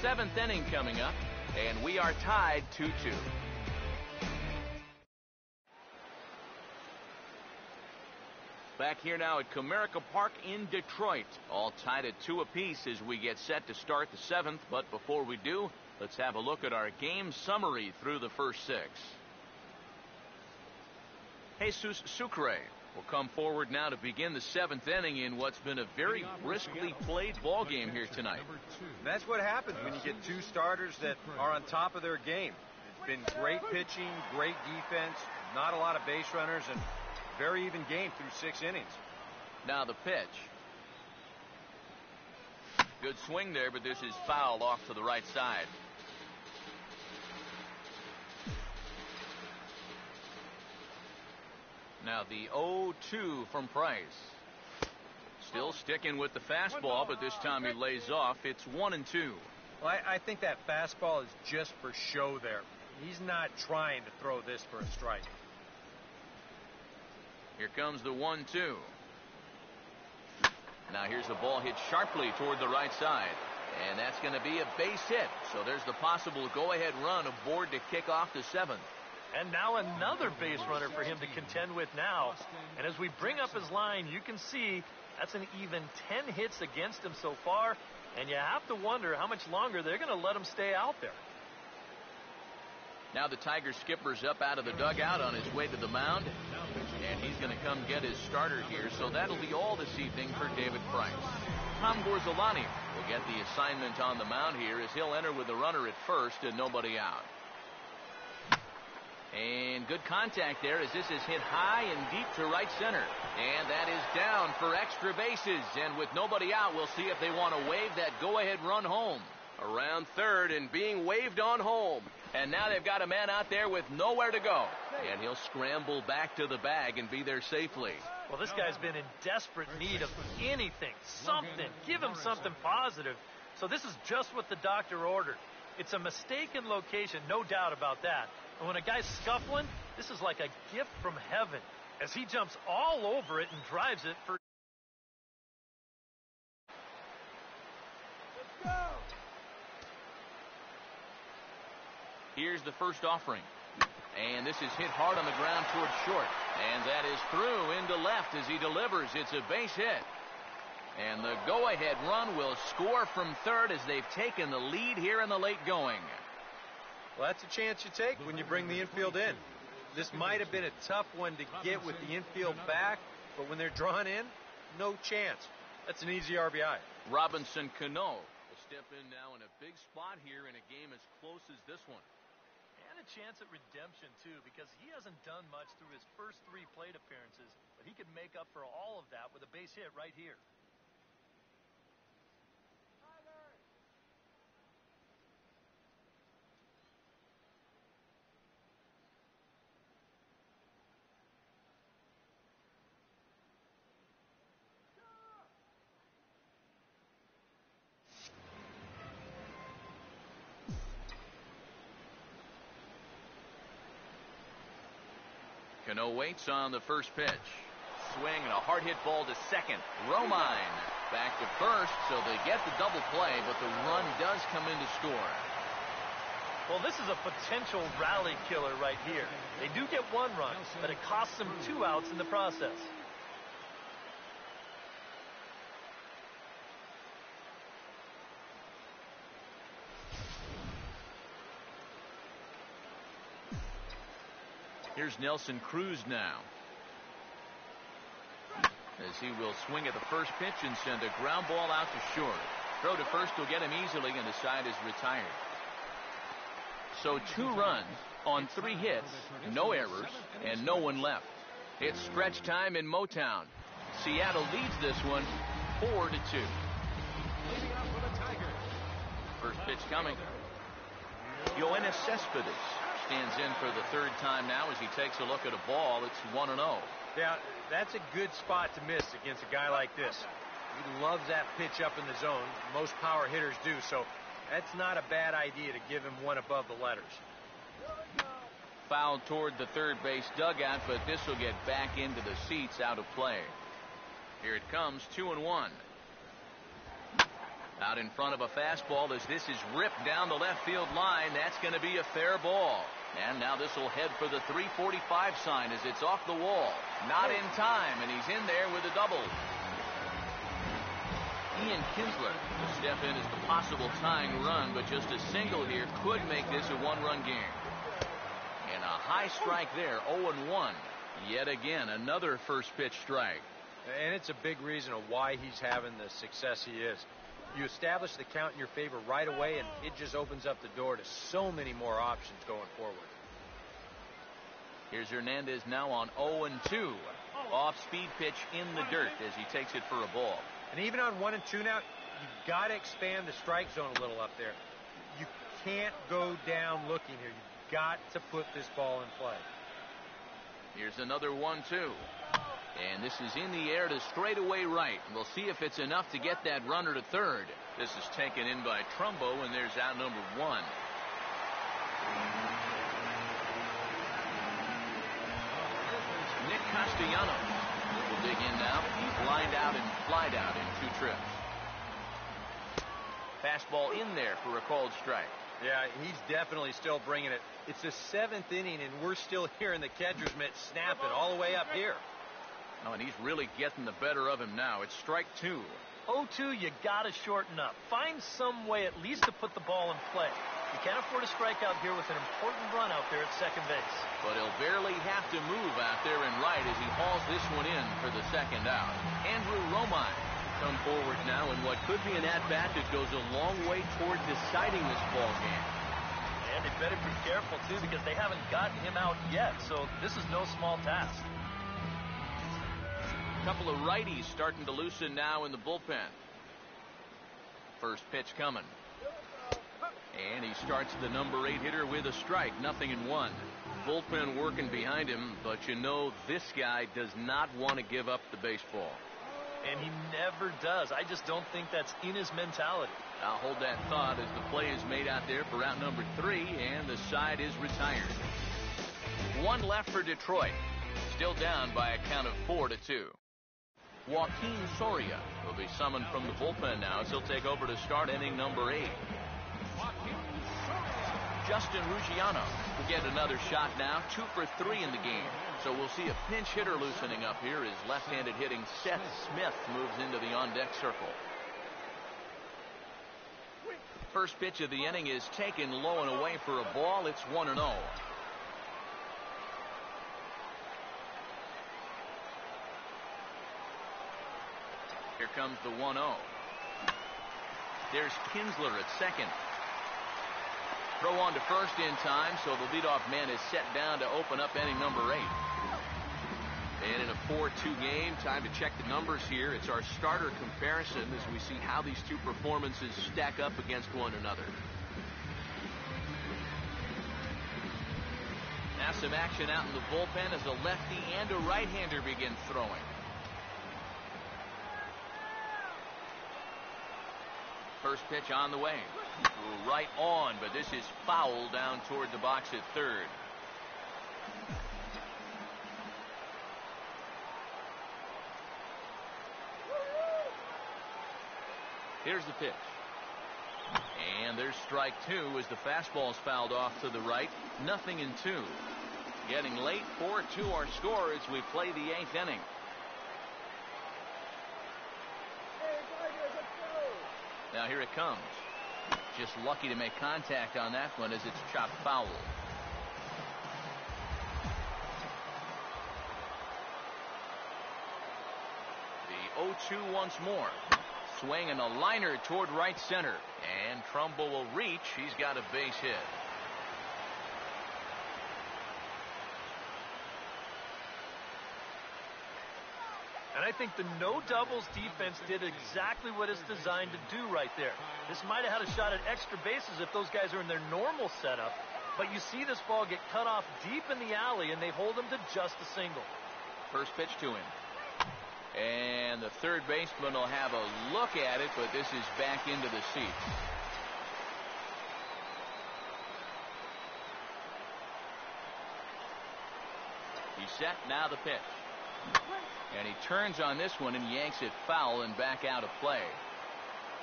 7th inning coming up, and we are tied 2-2. Back here now at Comerica Park in Detroit. All tied at 2 apiece as we get set to start the 7th. But before we do, let's have a look at our game summary through the first 6. Jesus Sucre will come forward now to begin the 7th inning in what's been a very briskly played ball game here tonight. That's what happens when you get 2 starters that are on top of their game. It's been great pitching, great defense, not a lot of base runners, and very even game through 6 innings. Now the pitch. Good swing there, but this is foul off to the right side. Now the 0-2 from Price. Still sticking with the fastball, but this time he lays off. It's 1-2. Well, I think that fastball is just for show there. He's not trying to throw this for a strike. Here comes the 1-2. Now here's the ball hit sharply toward the right side. And that's going to be a base hit. So there's the possible go-ahead run aboard to kick off the 7th. And now another base runner for him to contend with now. And as we bring up his line, you can see that's an even 10 hits against him so far. And you have to wonder how much longer they're going to let him stay out there. Now the Tiger skipper's up out of the dugout on his way to the mound. And he's going to come get his starter here. So that'll be all this evening for David Price. Tom Gorzolani will get the assignment on the mound here as he'll enter with a runner at first and nobody out. And good contact there as this is hit high and deep to right center. And that is down for extra bases. And with nobody out, we'll see if they want to wave that go-ahead run home. Around third and being waved on home. And now they've got a man out there with nowhere to go. And he'll scramble back to the bag and be there safely. Well, this guy's been in desperate need of anything, something. Give him something positive. So this is just what the doctor ordered. It's a mistaken location, no doubt about that. And when a guy's scuffling, this is like a gift from heaven as he jumps all over it and drives it for... Let's go! Here's the first offering. And this is hit hard on the ground towards short. And that is through into left as he delivers. It's a base hit. And the go-ahead run will score from third as they've taken the lead here in the late going. Well, that's a chance you take when you bring the infield in. This might have been a tough one to get with the infield back, but when they're drawn in, no chance. That's an easy RBI. Robinson Cano will step in now in a big spot here in a game as close as this one. And a chance at redemption, too, because he hasn't done much through his first 3 plate appearances, but he could make up for all of that with a base hit right here. Cano waits on the first pitch. Swing and a hard hit ball to second. Romine back to first, so they get the double play, but the run does come in to score. Well, this is a potential rally killer right here. They do get 1 run, but it costs them 2 outs in the process. Here's Nelson Cruz now. As he will swing at the first pitch and send a ground ball out to short. Throw to first will get him easily, and the side is retired. So 2 runs on 3 hits, no errors, and no one left. It's stretch time in Motown. Seattle leads this one 4-2. Leading off for the Tigers. First pitch coming. Yoenis Cespedes stands in for the 3rd time now as he takes a look at a ball. It's 1-0. Yeah, that's a good spot to miss against a guy like this. He loves that pitch up in the zone. Most power hitters do, so that's not a bad idea to give him one above the letters. Fouled toward the third base dugout, but this will get back into the seats, out of play. Here it comes, 2-1. Out in front of a fastball as this is ripped down the left field line. That's going to be a fair ball. And now this will head for the 345 sign as it's off the wall. Not in time, and he's in there with a double. Ian Kinsler will step in as the possible tying run, but just a single here could make this a 1-run game. And a high strike there, 0-1. Yet again, another first pitch strike. And it's a big reason of why he's having the success he is. You establish the count in your favor right away, and it just opens up the door to so many more options going forward. Here's Hernandez now on 0-2. Off-speed pitch in the dirt as he takes it for a ball. And even on 1-2 now, you've got to expand the strike zone a little up there. You can't go down looking here. You've got to put this ball in play. Here's another 1-2. And this is in the air to straightaway right. We'll see if it's enough to get that runner to third. This is taken in by Trumbo, and there's out number 1. Nick Castellanos will dig in now. He's lined out and flied out in 2 trips. Fastball in there for a called strike. Yeah, he's definitely still bringing it. It's the 7th inning, and we're still hearing the catcher's mitt snapping all the way up here. Oh, and he's really getting the better of him now. It's strike 2. 0-2, you got to shorten up. Find some way at least to put the ball in play. You can't afford a strikeout here with an important run out there at second base. But he'll barely have to move out there in right as he hauls this one in for the second out. Andrew Romine come forward now in what could be an at-bat that goes a long way toward deciding this ball game. And they better be careful, too, because they haven't gotten him out yet, so this is no small task. A couple of righties starting to loosen now in the bullpen. First pitch coming. And he starts the number 8 hitter with a strike, 0-1. Bullpen working behind him, but you know this guy does not want to give up the baseball. And he never does. I just don't think that's in his mentality. I'll hold that thought as the play is made out there for out number 3, and the side is retired. 1 left for Detroit. Still down by a count of 4-2. Joaquin Soria will be summoned from the bullpen now as he'll take over to start inning number 8. Justin Ruggiano will get another shot now, 2 for 3 in the game. So we'll see a pinch hitter loosening up here as left-handed hitting Seth Smith moves into the on-deck circle. First pitch of the inning is taken low and away for a ball. It's 1-0. Here comes the 1-0. There's Kinsler at second. Throw on to first in time, so the leadoff man is set down to open up inning number 8. And in a 4-2 game, time to check the numbers here. It's our starter comparison as we see how these two performances stack up against one another. Now some action out in the bullpen as a lefty and a right-hander begin throwing. First pitch on the way. Right on, but this is foul down toward the box at third. Here's the pitch. And there's strike 2 as the fastball's fouled off to the right. 0-2. Getting late, 4-2 our score as we play the 8th inning. Now here it comes. Just lucky to make contact on that one as it's chopped foul. The 0-2 once more. Swing and a liner toward right center. And Trumbo will reach. He's got a base hit. And I think the no doubles defense did exactly what it's designed to do right there. This might have had a shot at extra bases if those guys are in their normal setup. But you see this ball get cut off deep in the alley, and they hold him to just a single. First pitch to him. And the third baseman will have a look at it, but this is back into the seats. He's set, now the pitch. And he turns on this one and yanks it foul and back out of play.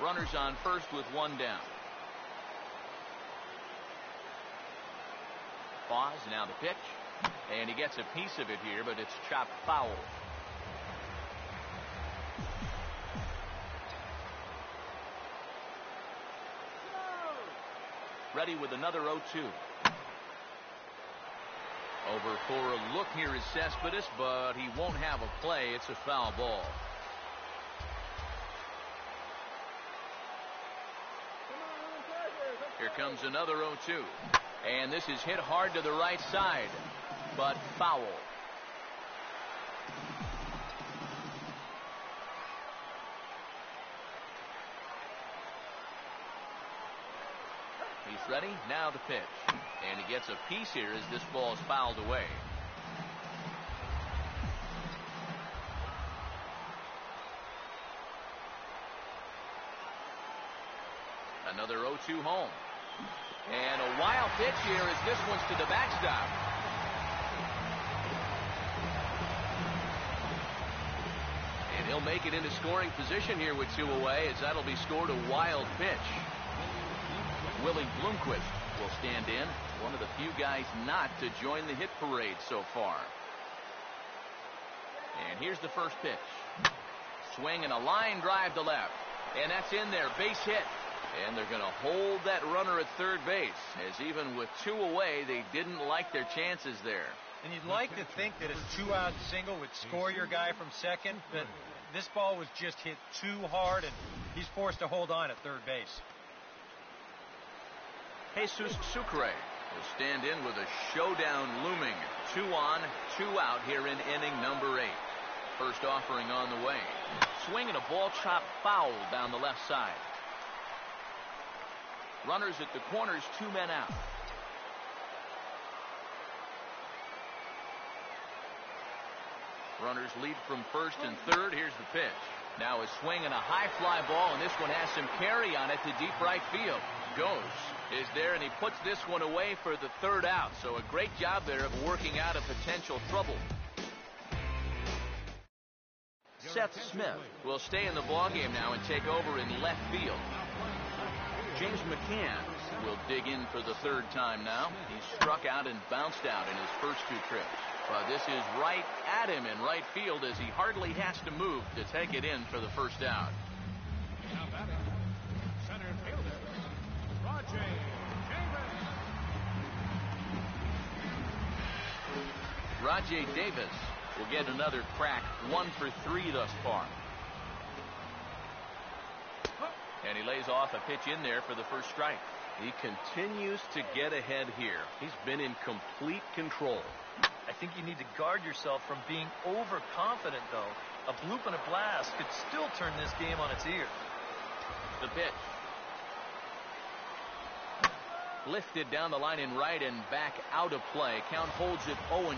Runners on first with 1 down. Pause, now the pitch. And he gets a piece of it here, but it's chopped foul. Ready with another 0-2. Over for a look here is Cespedes, but he won't have a play. It's a foul ball. Here comes another 0-2. And this is hit hard to the right side, but foul. He's ready, now the pitch. And he gets a piece here as this ball is fouled away. Another 0-2 home. And a wild pitch here as this one's to the backstop. And he'll make it into scoring position here with 2 away, as that'll be scored a wild pitch. Willie Bloomquist will stand in, one of the few guys not to join the hit parade so far. And here's the first pitch. Swing and a line drive to left. And that's in there, base hit. And they're going to hold that runner at third base, as even with 2 away, they didn't like their chances there. And you'd like to think that a 2-out single would score your guy from second, but this ball was just hit too hard, and he's forced to hold on at third base. Jesus Sucre will stand in with a showdown looming. 2 on, 2 out here in inning number 8. First offering on the way. Swing and a ball chopped foul down the left side. Runners at the corners, 2 men out. Runners lead from first and third. Here's the pitch. Now a swing and a high fly ball, and this one has some carry on it to deep right field. Goes is there, and he puts this one away for the 3rd out. So a great job there of working out a potential trouble. Seth Smith will stay in the ballgame now and take over in left field. James McCann will dig in for the 3rd time now. He struck out and bounced out in his first 2 trips. But this is right at him in right field, as he hardly has to move to take it in for the 1st out. Now batting, center fielder, Rajay Davis will get another crack, 1 for 3 thus far. And he lays off a pitch in there for the first strike. He continues to get ahead here. He's been in complete control. I think you need to guard yourself from being overconfident, though. A bloop and a blast could still turn this game on its ear. The pitch. Lifted down the line in right and back out of play. Count holds it 0-2.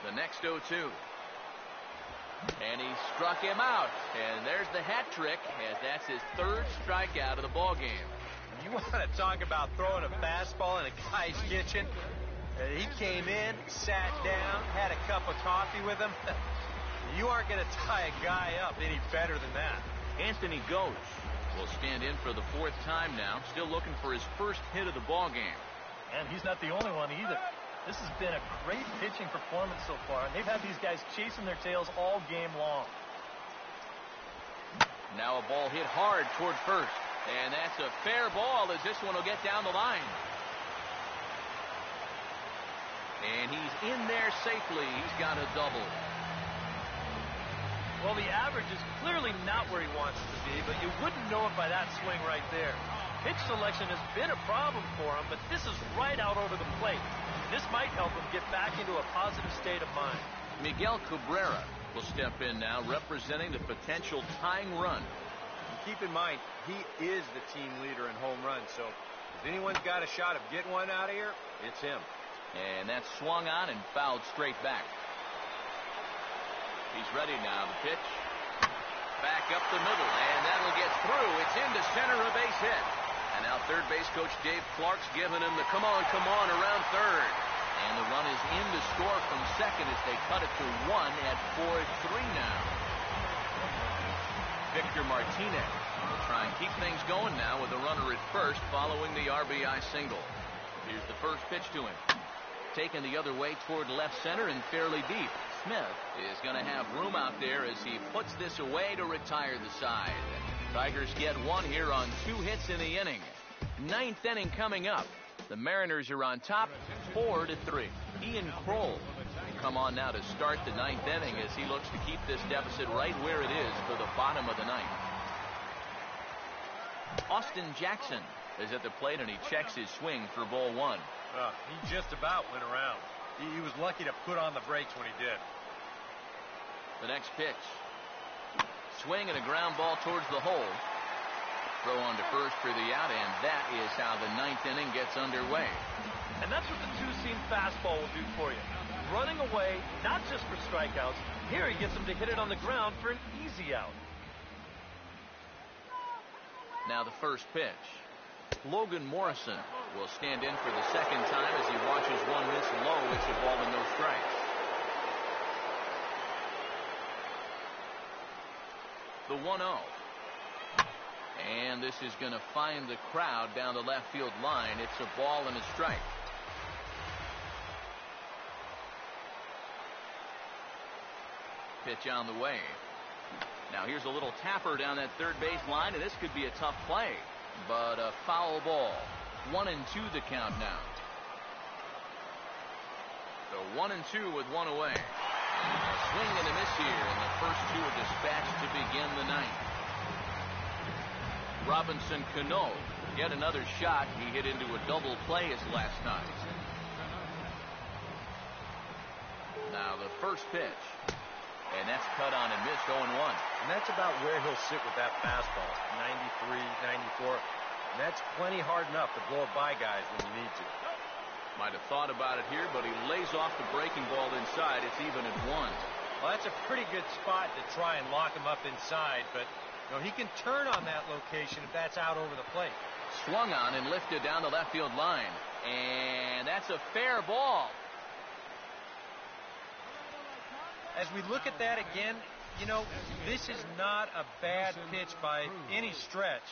The next 0-2. And he struck him out. And there's the hat trick, as that's his 3rd strikeout of the ball game. You want to talk about throwing a fastball in a guy's kitchen? He came in, sat down, had a cup of coffee with him. You aren't going to tie a guy up any better than that. Anthony Ghosh will stand in for the 4th time now, still looking for his first hit of the ball game. And he's not the only one either. This has been a great pitching performance so far, and they've had these guys chasing their tails all game long. Now a ball hit hard toward first, and that's a fair ball, as this one will get down the line. And he's in there safely. He's got a double. Well, the average is clearly not where he wants it to be, but you wouldn't know it by that swing right there. Pitch selection has been a problem for him, but this is right out over the plate. This might help him get back into a positive state of mind. Miguel Cabrera will step in now, representing the potential tying run. Keep in mind, he is the team leader in home runs, so if anyone's got a shot of getting one out of here, it's him. And that's swung on and fouled straight back. He's ready now. The pitch. Back up the middle, and that'll get through. It's into center, a base hit. And now third base coach Dave Clark's giving him the come on around third. And the run is in to score from second as they cut it to 1 at 4-3 now. Victor Martinez will try and keep things going now with a runner at first following the RBI single. Here's the first pitch to him. Taken the other way toward left center and fairly deep. Smith is going to have room out there as he puts this away to retire the side. Tigers get 1 here on 2 hits in the inning. 9th inning coming up. The Mariners are on top 4-3. Ian Kroll will come on now to start the 9th inning as he looks to keep this deficit right where it is for the bottom of the 9th. Austin Jackson is at the plate and he checks his swing for ball 1. He just about went around. He was lucky to put on the brakes when he did. The next pitch. Swing and a ground ball towards the hole. Throw on to first for the out, and that is how the 9th inning gets underway. And that's what the two-seam fastball will do for you. Running away, not just for strikeouts. Here he gets him to hit it on the ground for an easy out. Now the first pitch. Logan Morrison will stand in for the second time as he watches one miss low. It's a ball and no strikes. The 1-0. And this is going to find the crowd down the left field line. It's a ball and a strike. Pitch on the way. Now here's a little tapper down that third base line, and this could be a tough play. But a foul ball. 1-2 the count now. So 1-2 with one away. A swing and a miss here, and the first two are dispatched to begin the ninth. Robinson Cano, yet another shot. He hit into a double play his last night. Now the first pitch. And that's cut on and missed, 0-1. And that's about where he'll sit with that fastball. 93, 94. And that's plenty hard enough to blow it by guys when you need to. Might have thought about it here, but he lays off the breaking ball inside. It's even at 1. Well, that's a pretty good spot to try and lock him up inside, but you know, he can turn on that location if that's out over the plate. Swung on and lifted down the left field line. And that's a fair ball. As we look at that again, you know, this is not a bad pitch by any stretch.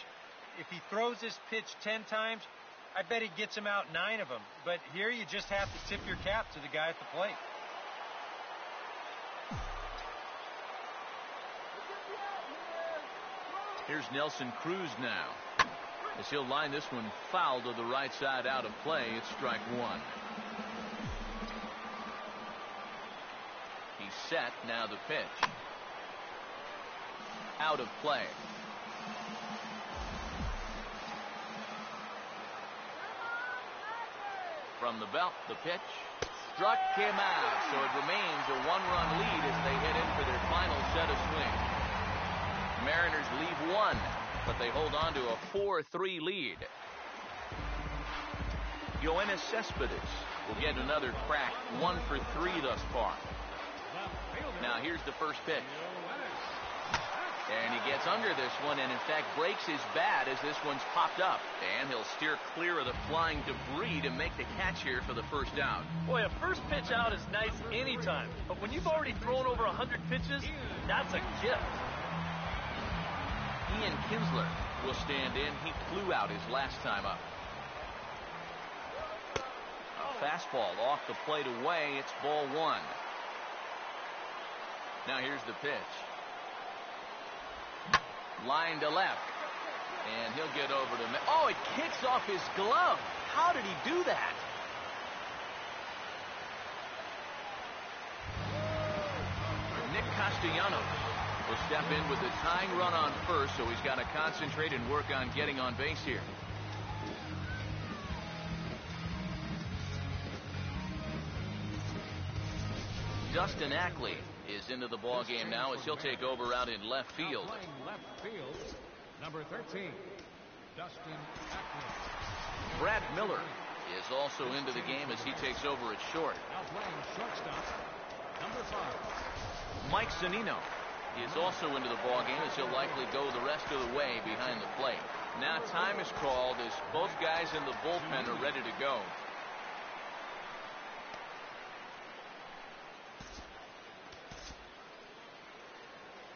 If he throws this pitch 10 times, I bet he gets him out 9 of them. But here you just have to tip your cap to the guy at the plate. Here's Nelson Cruz now. As he'll line this one foul to the right side out of play. It's strike 1. He's set. Now the pitch. Out of play. From the belt, the pitch. Struck him out. So it remains a 1-run lead as they head in for their final set of swings. Mariners leave 1, but they hold on to a 4-3 lead. Yoenis Cespedes will get another crack, 1 for 3 thus far. Now here's the first pitch. And he gets under this one and in fact breaks his bat as this one's popped up. And he'll steer clear of the flying debris to make the catch here for the first out. Boy, a first pitch out is nice anytime. But when you've already thrown over 100 pitches, that's a gift. Ian Kinsler will stand in. He flew out his last time up. A fastball off the plate away. It's ball 1. Now here's the pitch. Line to left. And he'll get over to... Oh, it kicks off his glove. How did he do that? Nick Castellanos will step in with the tying run on first, so he's got to concentrate and work on getting on base here. Dustin Ackley is into the ball game now as he'll take over out in left field. Left field, number 13, Dustin Ackley. Brad Miller is also into the game as he takes over at short. Now playing shortstop, number 5. Mike Zunino is also into the ball game as he'll likely go the rest of the way behind the plate. Now time is called as both guys in the bullpen are ready to go.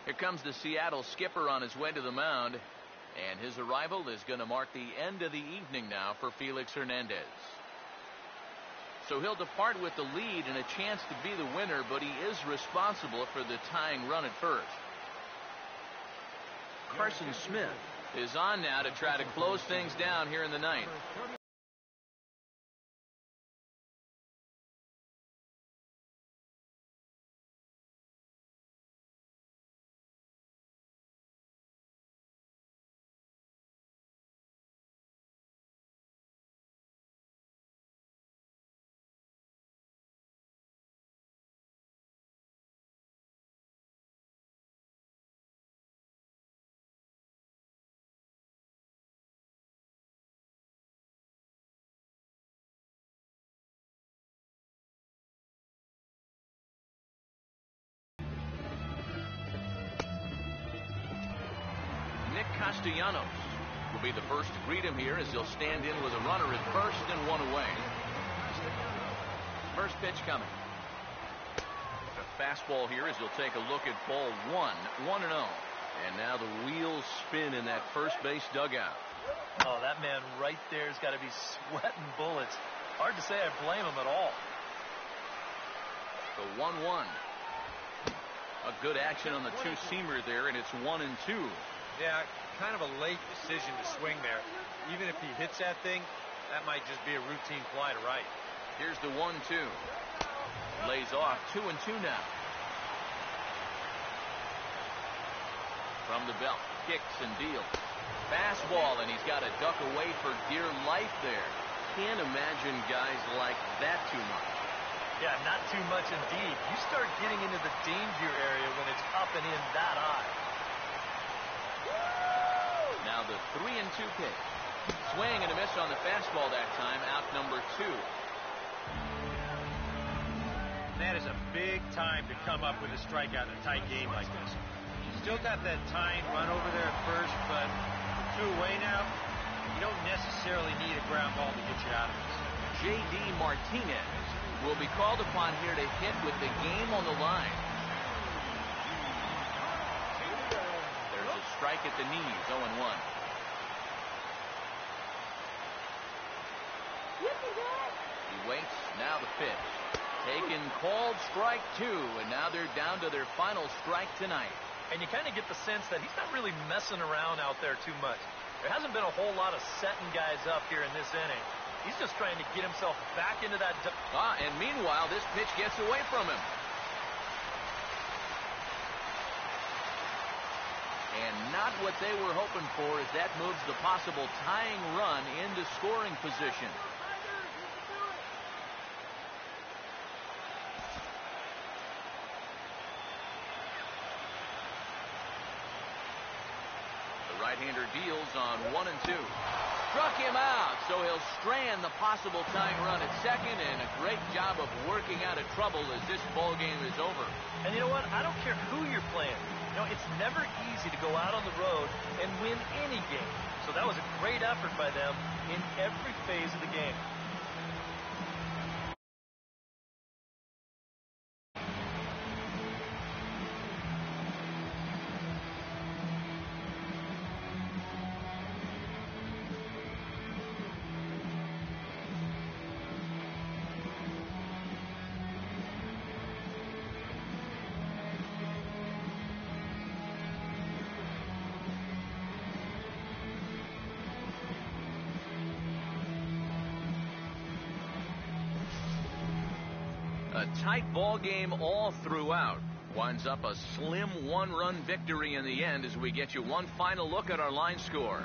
Here comes the Seattle skipper on his way to the mound, and his arrival is going to mark the end of the evening now for Felix Hernandez. So he'll depart with the lead and a chance to be the winner, but he is responsible for the tying run at first. Carson Smith is on now to try to close things down here in the ninth. Castellanos will be the first to greet him here as he'll stand in with a runner at first and one away. First pitch coming. A fastball here as he'll take a look at ball 1-0. And now the wheels spin in that first base dugout. Oh, that man right there's got to be sweating bullets. Hard to say I blame him at all. The 1-1. A good action on the two-seamer there, and it's 1-2. Yeah, kind of a late decision to swing there. Even if he hits that thing, that might just be a routine fly to right. Here's the 1-2. Lays off 2-2 now. From the belt, kicks and deals. Fastball, and he's got to duck away for dear life there. Can't imagine guys like that too much. Yeah, not too much indeed. You start getting into the danger area when it's up and in that high. Now the 3-2 pitch. Swing and a miss on the fastball that time. Out number 2. That is a big time to come up with a strikeout in a tight game like this. Still got that tying run over there at first, but 2 away now. You don't necessarily need a ground ball to get you out of this. J.D. Martinez will be called upon here to hit with the game on the line. There's a strike at the knees, 0-1. He waits, now the pitch. Taken, called, strike 2, and now they're down to their final strike tonight. And you kind of get the sense that he's not really messing around out there too much. There hasn't been a whole lot of setting guys up here in this inning. He's just trying to get himself back into that. And meanwhile, this pitch gets away from him. And not what they were hoping for as that moves the possible tying run into scoring position. The right-hander deals on 1-2. Struck him out, so he'll strand the possible tying run at second, and a great job of working out of trouble as this ball game is over. And you know what? I don't care who you're playing. You know, it's never easy to go out on the road and win any game. So that was a great effort by them in every phase of the game. A tight ball game all throughout. Winds up a slim 1-run victory in the end as we get you one final look at our line score.